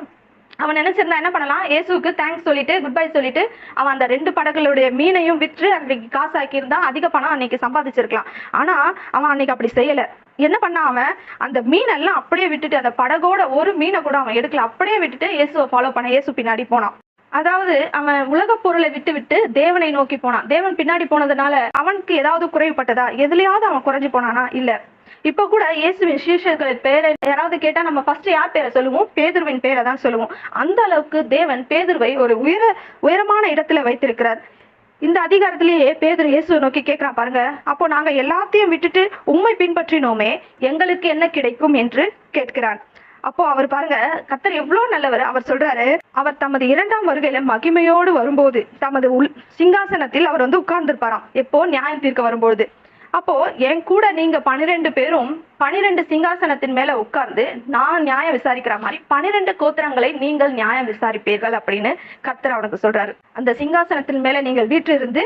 அவன் நினைச்சிருந்தா என்ன பண்ணலாம், இயேசுக்கு தேங்க்ஸ் சொல்லிட்டு குட் பை சொல்லிட்டு அவன் அந்த 2 படகுகளுடைய மீனையும் விற்று அன்னைக்கு காசாக்கி இருந்தா அதிக பணம் அன்னைக்கு சம்பாதிச்சிருக்கலாம். ஆனா அவன் அன்னைக்கு அப்படி செய்யல. என்ன பண்ண, அவன் அந்த மீனெல்லாம் அப்படியே விட்டுட்டு, அந்த படகோட ஒரு மீனை கூட அவன் எடுக்கல, அப்படியே விட்டுட்டு இயேசுவை ஃபாலோ பண்ண, இயேசு பின்னாடி போனான். அதாவது அவன் உலக பொருளை விட்டு தேவனை நோக்கி போனான். தேவன் பின்னாடி போனதுனால அவனுக்கு ஏதாவது குறைவுபட்டதா, எதுலயாவது அவன் குறைஞ்சு போனானா? இல்ல. இப்ப கூட இயேசுவின் சீஷர்களின் பேரை யாராவது கேட்டா நம்ம ஃபர்ஸ்ட் யார் பேரை சொல்லுவோம், பேதுருவின் பேரை தான் சொல்லுவோம். அந்த அளவுக்கு தேவன் பேதுருவை ஒரு உயரமான இடத்துல வைத்திருக்கிறார். இந்த அதிகாரத்திலேயே பேதுரு இயேசுவை நோக்கி கேட்கிறான் பாருங்க, அப்போ நாங்க எல்லாத்தையும் விட்டுட்டு உம்மை பின்பற்றினோமே, எங்களுக்கு என்ன கிடைக்கும் என்று கேட்கிறான். அப்போ அவர் பாருங்க, கர்த்தர் எவ்வளவு நல்லவர். அவர் சொல்றாரு, அவர் தமது 2ஆம் வருகையில மகிமையோடு வரும்போது தமது சிங்காசனத்தில் அவர் வந்து உட்கார்ந்து இருப்பாராம். எப்போ, நியாயம் தீர்க்க வரும்போது. அப்போ என் கூட நீங்க 12 பேரும் 12 சிங்காசனத்தின் மேல உட்கார்ந்து நான் நியாயம் விசாரிக்கிற மாதிரி 12 கோத்திரங்களை நீங்கள் நியாயம் விசாரிப்பீர்கள் அப்படின்னு கர்த்தர் அவனுக்கு சொல்றாரு. அந்த சிங்காசனத்தின் மேல நீங்கள் வீற்றிருந்து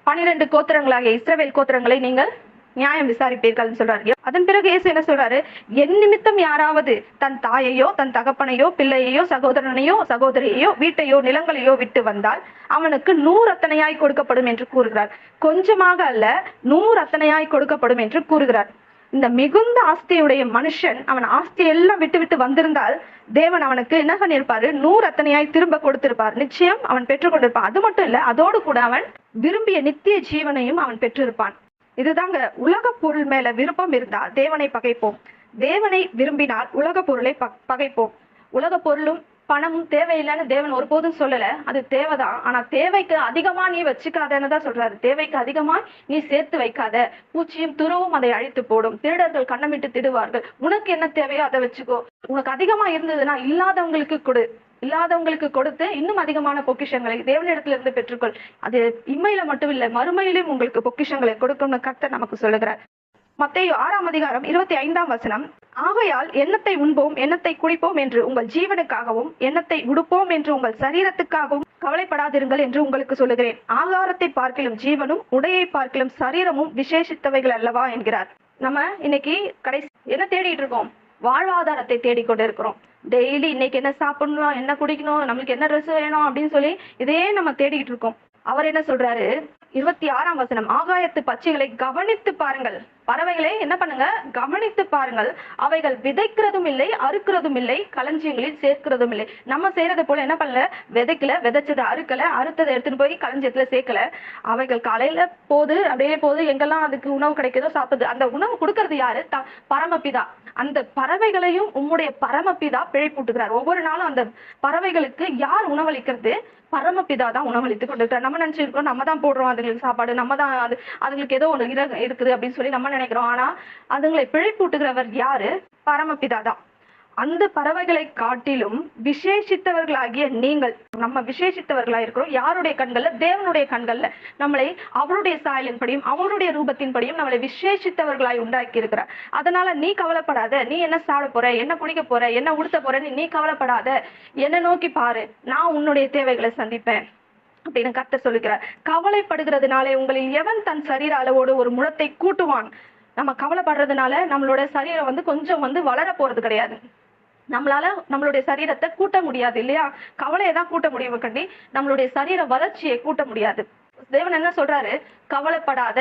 12 கோத்திரங்களாகிய இஸ்ரவேல் கோத்திரங்களை நீங்கள் நியாயம் விசாரிப்பீர்கள் சொல்றாரு. அதன் பிறகு இயேசு என்ன சொல்றாரு, என் நிமித்தம் யாராவது தன் தாயையோ தன் தகப்பனையோ பிள்ளையையோ சகோதரனையோ சகோதரியையோ வீட்டையோ நிலங்களையோ விட்டு வந்தால் அவனுக்கு 100 அத்தனையாய் கொடுக்கப்படும் என்று கூறுகிறார். கொஞ்சமாக அல்ல, 100 அத்தனையாய் கொடுக்கப்படும் என்று கூறுகிறார். இந்த மிகுந்த ஆஸ்தியுடைய மனுஷன் அவன் ஆஸ்தி எல்லாம் விட்டு வந்திருந்தால் தேவன் அவனுக்கு என்ன பண்ணிருப்பாரு, 100 அத்தனையாய் திரும்ப கொடுத்திருப்பார். நிச்சயம் அவன் பெற்றுக் கொண்டிருப்பான். அது மட்டும் இல்ல, அதோடு கூட அவன் விரும்பிய நித்திய ஜீவனையும் அவன் பெற்றிருப்பான். இதுதாங்க, உலக பொருள் மேல விருப்பம் இருந்தா தேவனை பகைப்போம், தேவனை விரும்பினால் உலக பொருளை பகைப்போம். உலக பொருளும் பணமும் தேவையில்லைன்னு தேவன் ஒருபோதும் சொல்லல, அது தேவைதான். ஆனா தேவைக்கு அதிகமா நீ வச்சுக்காதன்னு தான் சொல்றாரு. தேவைக்கு அதிகமா நீ சேர்த்து வைக்காத, பூச்சியும் துருவும் அதை அழித்து போடும், திருடர்கள் கண்ணமிட்டு திடுவார்கள். உனக்கு என்ன தேவையோ அதை வச்சுக்கோ. உனக்கு அதிகமா இருந்ததுன்னா இல்லாதவங்களுக்கு கொடு, இல்லாதவங்களுக்கு கொடுத்து இன்னும் அதிகமான பொக்கிஷங்களை தேவனிடத்துல இருந்து பெற்றுக்கொள். அது இம்மையில மட்டும் இல்ல, மறுமையிலும் உங்களுக்கு பொக்கிஷங்களை கொடுக்கும்னு கர்த்தர் நமக்கு சொல்லுகிறார். மத்தேயு 6ஆம் அதிகாரம் 25ஆம் வசனம், ஆகையால் எண்ணத்தை உண்போம் எண்ணத்தை குடிப்போம் என்று உங்கள் ஜீவனுக்காகவும் எண்ணத்தை உடுப்போம் என்று உங்கள் சரீரத்துக்காகவும் கவலைப்படாதிருங்கள் என்று உங்களுக்கு சொல்லுகிறேன். ஆகாரத்தை பார்க்கிலும் ஜீவனும் உடையை பார்க்கிலும் சரீரமும் விசேஷித்தவைகள் அல்லவா என்கிறார். நம்ம இன்னைக்கு கடைசி என்ன தேடிட்டு இருக்கோம்? வாழ்வாதாரத்தை தேடிக்கொண்டு இருக்கிறோம். டெய்லி இன்னைக்கு என்ன சாப்பிடணும், என்ன குடிக்கணும், நம்மளுக்கு என்ன ட்ரெஸ் வேணும் அப்படின்னு சொல்லி இதே நம்ம தேடிக்கிட்டு இருக்கோம். அவர் என்ன சொல்றாரு? 26ஆம் வசனம், ஆகாயத்து பட்சிகளை கவனித்து பாருங்கள். பறவைகளை என்ன பண்ணுங்க? கவனித்து பாருங்கள். அவைகள் விதைக்கிறதும் இல்லை, அறுக்கிறதும் இல்லை, களஞ்சியங்களில் சேர்க்கிறதும் இல்லை. நம்ம செய்யறது போல என்ன பண்ணல? விதைக்கல, விதைச்சதை அறுக்கல, அறுத்ததை எடுத்துட்டு போய் களஞ்சியத்துல சேர்க்கல. அவைகள் காலையில போது, அப்படியே போது, எங்கெல்லாம் அதுக்கு உணவு கிடைக்குதோ சாப்பிடுது. அந்த உணவு கொடுக்கறது யாரு? பரமபிதா. அந்த பறவைகளையும் உம்முடைய பரமபிதா பிழைப்பூட்டுகிறார். ஒவ்வொரு நாளும் அந்த பறவைகளுக்கு யார் உணவளிக்கிறது? பரமபிதா தான் உணவளித்து கொண்டிருக்கிறார். நம்ம நினைச்சிருக்கோம் நம்ம தான் போடுறோம் அதுங்களுக்கு சாப்பாடு, நம்ம தான் அதுங்களுக்கு ஏதோ ஒண்ணு இருக்குது அப்படின்னு சொல்லி நம்ம நினைக்கிறோம். ஆனா அதுங்களை பிழைப்பூட்டுகிறவர் யாரு? பரமபிதா தான். அந்த பறவைகளை காட்டிலும் விசேஷித்தவர்களாகிய நீங்கள், நம்ம விசேஷித்தவர்களா இருக்கிறோம். யாருடைய கண்கள்ல? தேவனுடைய கண்கள்ல. நம்மளை அவருடைய சாயலின்படியும் அவருடைய ரூபத்தின்படியும் நம்மளை விசேஷித்தவர்களாய் உண்டாக்கி இருக்கிறார். அதனால நீ கவலைப்படாத. நீ என்ன சாப்பிட போற, என்ன குடிக்க போற, என்ன உடுத்த போறன்னு நீ கவலைப்படாத. என்ன நோக்கி பாரு, நான் உன்னுடைய தேவைகளை சந்திப்பேன் அப்படின்னு கர்த்தர் சொல்லுகிறார். கவலைப்படுகிறதுனாலே உங்களில் எவன் தன் சரீர அளவோடு ஒரு முழத்தை கூட்டுவான்? நம்ம கவலைப்படுறதுனால நம்மளோட சரீரம் கொஞ்சம் வளர போறது கிடையாது. நம்மளால நம்மளுடைய சரீரத்தை கூட்ட முடியாது இல்லையா? கவலையை தான் கூட்ட முடியும் கண்டி, நம்மளுடைய சரீர வளர்ச்சியை கூட்ட முடியாது. தேவன் என்ன சொல்றாரு? கவலைப்படாத.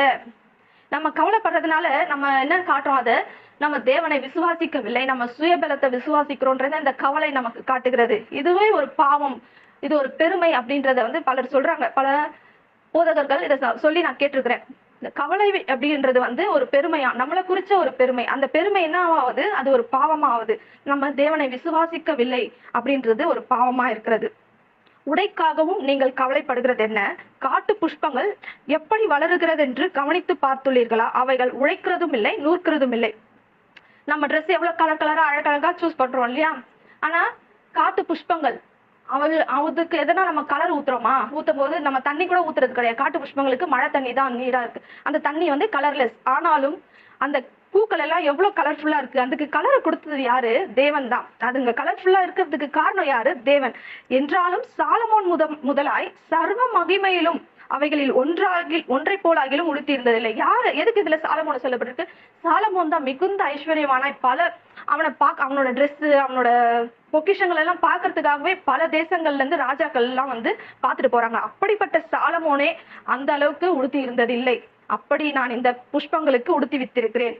நம்ம கவலைப்படுறதுனால நம்ம என்ன காட்டுறோம்? அதை நம்ம தேவனை விசுவாசிக்கவில்லை, நம்ம சுயபலத்தை விசுவாசிக்கிறோன்றத இந்த கவலை நமக்கு காட்டுகிறது. இதுவே ஒரு பாவம், இது ஒரு பெருமை அப்படின்றத பலர் சொல்றாங்க. பல போதகர்கள் இதை சொல்லி நான் கேட்டிருக்கிறேன். இந்த கவலை அப்படின்றது ஒரு பெருமையா, நம்மளை குறிச்ச ஒரு பெருமை. அந்த பெருமை என்ன ஆகுது? அது ஒரு பாவமாகுது. நம்ம தேவனை விசுவாசிக்கவில்லை அப்படின்றது ஒரு பாவமா இருக்கிறது. உடைக்காகவும் நீங்கள் கவலைப்படுகிறது என்ன? காட்டு புஷ்பங்கள் எப்படி வளருகிறது என்று கவனித்து பார்த்துள்ளீர்களா? அவைகள் உழைக்கிறதும் இல்லை, நூற்கிறதும் இல்லை. நம்ம ட்ரெஸ் எவ்வளவு கலர் கலரா அழகழகா சூஸ் பண்றோம் இல்லையா? ஆனா காட்டு புஷ்பங்கள் அதுக்கு எதனா நம்ம கலர் ஊத்துறோமா? ஊத்தும் போது நம்ம தண்ணி கூட ஊத்துறது கிடையாது. காட்டு புஷ்பங்களுக்கு மழை தண்ணி தான் நீரா இருக்கு. அந்த தண்ணி கலர்லெஸ். ஆனாலும் அந்த பூக்கள் எல்லாம் எவ்வளவு கலர்ஃபுல்லா இருக்கு. அதுக்கு கலரை கொடுத்தது யாரு? தேவன் தான். அதுங்க கலர்ஃபுல்லா இருக்கிறதுக்கு காரணம் யாரு? தேவன். என்றாலும் சாலமோன் முதலாய் சர்வ மகிமையிலும் அவைகளில் ஒன்றை போலாகிலும் உடுத்தி இருந்ததில்லை. யாரு? எதுக்கு இதுல சாலமோன் சொல்லப்பட்டிருக்கு? சாலமோன் தான் மிகுந்த ஐஸ்வர்யமான அவனோட ட்ரெஸ், அவனோட பொக்கிஷங்கள் எல்லாம் பாக்குறதுக்காகவே பல தேசங்கள்ல இருந்து ராஜாக்கள் எல்லாம் பாத்துட்டு போறாங்க. அப்படிப்பட்ட சாலமோனே அந்த அளவுக்கு உடுத்தி இருந்ததில்லை. அப்படி நான் இந்த புஷ்பங்களுக்கு உடுத்தி வித்திருக்கிறேன்.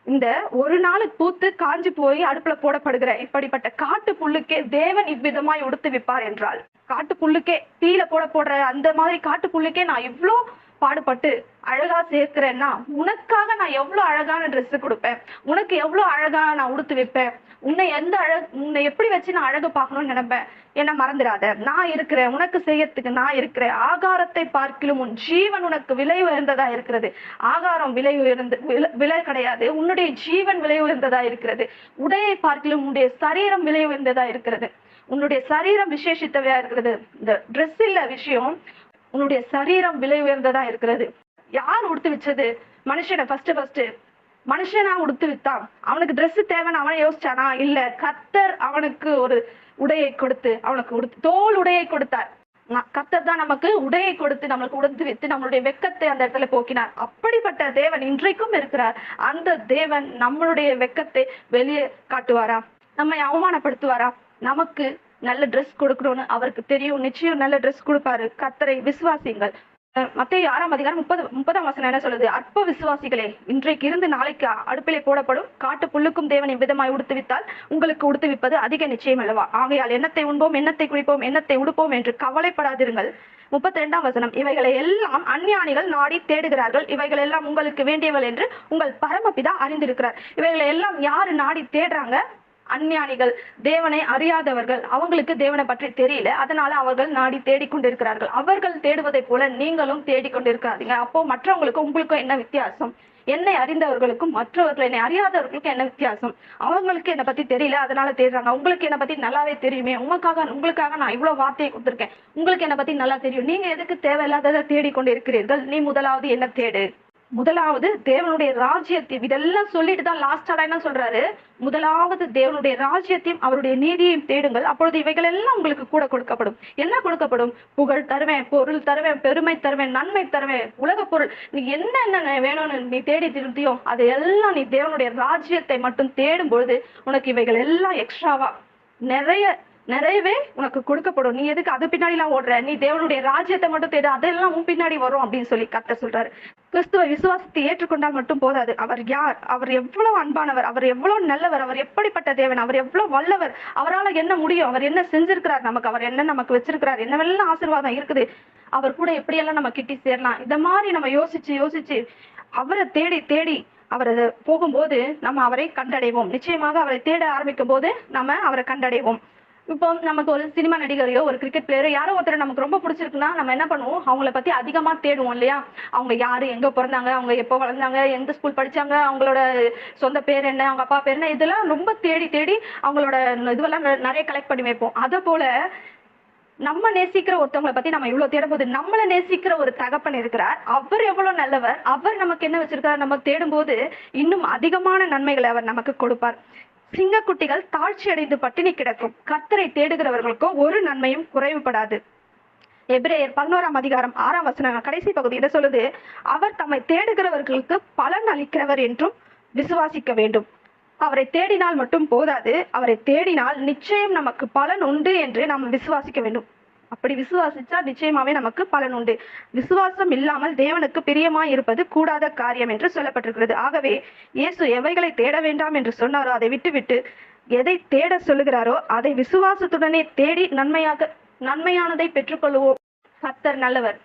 இந்த ஒரு நாளுக்கு பூத்து காஞ்சி போய் அடுப்புல போடப்படுகிற இப்படிப்பட்ட காட்டு புல்லுக்கே தேவன் இவ்விதமாய் உடுத்து விப்பார் என்றால், காட்டு புல்லுக்கே தீல போடுற அந்த மாதிரி காட்டு புல்லுக்கே நான் இவ்வளோ பாடுபட்டு அழகா சேர்க்கிறேன்னா, உனக்காக நான் எவ்வளவு அழகான ட்ரெஸ் கொடுப்பேன், உனக்கு எவ்வளவு அழகா நான் உடுத்து வைப்பேன், உன்னை எப்படி வச்சு நான் அழகு பார்க்கணும்னு நினைப்பேன். என்ன மறந்துடாத, நான் இருக்கிறேன், உனக்கு செய்யறதுக்கு நான் இருக்கிறேன். ஆகாரத்தை பார்க்கிலும் உன் ஜீவன் உனக்கு விலை உயர்ந்ததா இருக்கிறது. ஆகாரம் விலை கிடையாது, உன்னுடைய ஜீவன் விலை உயர்ந்ததா இருக்கிறது. உடையை பார்க்கிலும் உன்னுடைய சரீரம் விலை உயர்ந்ததா இருக்கிறது. உன்னுடைய சரீரம் விசேஷித்தவையா இருக்கிறது. இந்த ட்ரெஸ் இல்ல விஷயம், உன்னுடைய சரீரம் விலை உயர்ந்ததா இருக்கிறது. யார் உடுத்து வச்சது? மனுஷனை ஃபர்ஸ்ட் மனுஷனா உடுத்து வித்தான். அவனுக்கு ட்ரெஸ் தேவைன்னு அவனை யோசிச்சானா? இல்ல. கர்த்தர் அவனுக்கு ஒரு உடையை கொடுத்து அவனுக்கு தோல் உடையை கொடுத்தார். கர்த்தர் தான் நமக்கு உடையை கொடுத்து நம்மளுக்கு உடுத்து வைத்து நம்மளுடைய வெக்கத்தை அந்த இடத்துல போக்கினார். அப்படிப்பட்ட தேவன் இன்றைக்கும் இருக்கிறார். அந்த தேவன் நம்மளுடைய வெக்கத்தை வெளியே காட்டுவாரா? நம்மை அவமானப்படுத்துவாரா? நமக்கு நல்ல ட்ரெஸ் கொடுக்கணும்னு அவருக்கு தெரியும். நிச்சயம் நல்ல ட்ரெஸ் கொடுப்பாரு. கர்த்தரை விசுவாசிங்கள். மத்தேயு 6ஆம் அதிகாரம் 30ஆம் வசனம் என்ன சொல்லுது? அற்ப விசுவாசிகளே, இன்றைக்கு இருந்து நாளைக்கு அடுப்பிலே போடப்படும் காட்டு புல்லுக்கும் தேவன் இவ்விதமாய் உடுத்துவித்தால் உங்களுக்கு உடுத்துவிப்பது அதிக நிச்சயம் அல்லவா? ஆகையால் எண்ணத்தை உண்போம், எண்ணத்தை குடிப்போம், எண்ணத்தை உடுப்போம் என்று கவலைப்படாதிருங்கள். 32ஆம் வசனம், இவைகளை எல்லாம் அஞ்ஞானிகள் நாடி தேடுகிறார்கள், இவைகள் எல்லாம் உங்களுக்கு வேண்டியவள் என்று உங்கள் பரமபிதா அறிந்திருக்கிறார். இவைகளை எல்லாம் யாரு நாடி தேடுறாங்க? அஞ்ஞானிகள், தேவனை அறியாதவர்கள். அவங்களுக்கு தேவனை பற்றி தெரியல, அதனால அவர்கள் நாடி தேடிக்கொண்டிருக்கிறார்கள். அவர்கள் தேடுவதை போல நீங்களும் தேடிக்கொண்டிருக்காதீங்க. அப்போ மற்றவங்களுக்கும் உங்களுக்கும் என்ன வித்தியாசம்? என்னை அறிந்தவர்களுக்கும் மற்றவர்கள் என்னை அறியாதவர்களுக்கும் என்ன வித்தியாசம்? அவங்களுக்கு என்னை பத்தி தெரியல, அதனால தேடுறாங்க. உங்களுக்கு என்னை பத்தி நல்லாவே தெரியுமே, உங்களுக்காக நான் இவ்வளவு வார்த்தையை கொடுத்திருக்கேன், உங்களுக்கு என்னை பத்தி நல்லா தெரியும். நீங்க எதுக்கு தேவையில்லாததை தேடிக்கொண்டிருக்கிறீர்கள்? நீ முதலாவது என்ன தேடு. முதலாவது தேவனுடைய ராஜ்யத்தையும், இதெல்லாம் சொல்லிட்டு தான் லாஸ்டா என்ன சொல்றாரு, முதலாவது தேவனுடைய ராஜ்யத்தையும் அவருடைய நீதியையும் தேடுங்கள், அப்பொழுது இவைகள் எல்லாம் உங்களுக்கு கூட கொடுக்கப்படும். என்ன கொடுக்கப்படும்? புகழ் தருவேன், பொருள் தருவேன், பெருமை தருவேன், நன்மை தருவேன், உலக பொருள், நீ என்ன வேணும்னு நீ தேடி திருத்தியோ அது எல்லாம் நீ தேவனுடைய ராஜ்யத்தை மட்டும் தேடும் பொழுது உனக்கு இவைகள் எல்லாம் எக்ஸ்ட்ராவா நிறையவே உனக்கு கொடுக்கப்படும். நீ எதுக்கு அது பின்னாடி எல்லாம் ஓடுற? நீ தேவனுடைய ராஜ்யத்தை மட்டும் தேடு, அதெல்லாம் உன் பின்னாடி வரும் அப்படின்னு சொல்லி கர்த்தர் சொல்றாரு. கிறிஸ்துவ விசுவாசத்தை ஏற்றுக்கொண்டால் மட்டும் போதாது. அவர் யார்? அவர் எவ்வளவு அன்பானவர், அவர் எவ்வளவு நல்லவர், அவர் எப்படிப்பட்ட தேவன், அவர் எவ்வளவு வல்லவர், அவரால் என்ன முடியும், அவர் என்ன செஞ்சிருக்கிறார் நமக்கு, அவர் என்ன நமக்கு வச்சிருக்கிறார், என்னவெல்லாம் ஆசீர்வாதம் இருக்குது, அவர் கூட எப்படியெல்லாம் நம்ம கிட்டி சேரலாம், இந்த மாதிரி நம்ம யோசிச்சு அவரை தேடி தேடி அவர் போகும்போது நம்ம அவரை கண்டடைவோம். நிச்சயமாக அவரை தேட ஆரம்பிக்கும் போது நம்ம அவரை கண்டடைவோம். இப்போ நமக்கு ஒரு சினிமா நடிகரையோ ஒரு கிரிக்கெட் பிளேயரோ யாரோ ஒருத்தர் நமக்கு ரொம்ப பிடிச்சிருக்குன்னா நம்ம என்ன பண்ணுவோம், அவங்கள பத்தி அதிகமா தேடுவோம் இல்லையா? அவங்க யாரு, எங்க பிறந்தாங்க, அவங்க எப்போ வளர்ந்தாங்க, எந்த ஸ்கூல் படிச்சாங்க, அவங்களோட சொந்த பேர் என்ன, அவங்க அப்பா பேர் என்ன, இதெல்லாம் ரொம்ப தேடி தேடி அவங்களோட இதுவெல்லாம் நிறைய கலெக்ட் பண்ணி வைப்போம். அதை போல நம்ம நேசிக்கிற ஒருத்தவங்களை பத்தி நம்ம இவ்வளவு தேடும்போது நம்மள நேசிக்கிற ஒரு தகப்பன் இருக்கிறார். அவர் எவ்வளவு நல்லவர், அவர் நமக்கு என்ன வச்சிருக்காரு, நம்ம தேடும்போது இன்னும் அதிகமான நன்மைகளை அவர் நமக்கு கொடுப்பார். சிங்கக்குட்டிகள் தாழ்ச்சி அடைந்து பட்டினி கிடக்கும், கர்த்தரை தேடுகிறவர்களுக்கோ ஒரு நன்மையும் குறைவுபடாது. எபிரேயர் 11:6 கடைசி பகுதி என்ன சொல்லுது? அவர் தம்மை தேடுகிறவர்களுக்கு பலன் அளிக்கிறவர் என்றும் விசுவாசிக்க வேண்டும். அவரை தேடினால் மட்டும் போதாது, அவரை தேடினால் நிச்சயம் நமக்கு பலன் உண்டு என்று நாம் விசுவாசிக்க வேண்டும். அப்படி விசுவாசிச்சா நிச்சயமாவே நமக்கு பலன் உண்டு. விசுவாசம் இல்லாமல் தேவனுக்கு பிரியமாய் இருப்பது கூடாத காரியம் என்று சொல்லப்பட்டிருக்கிறது. ஆகவே இயேசு எவைகளை தேட வேண்டாம் என்று சொன்னாரோ அதை விட்டுவிட்டு எதை தேட சொல்லுகிறாரோ அதை விசுவாசத்துடனே தேடி நன்மையானதை பெற்றுக்கொள்வோம். கர்த்தர் நல்லவர்.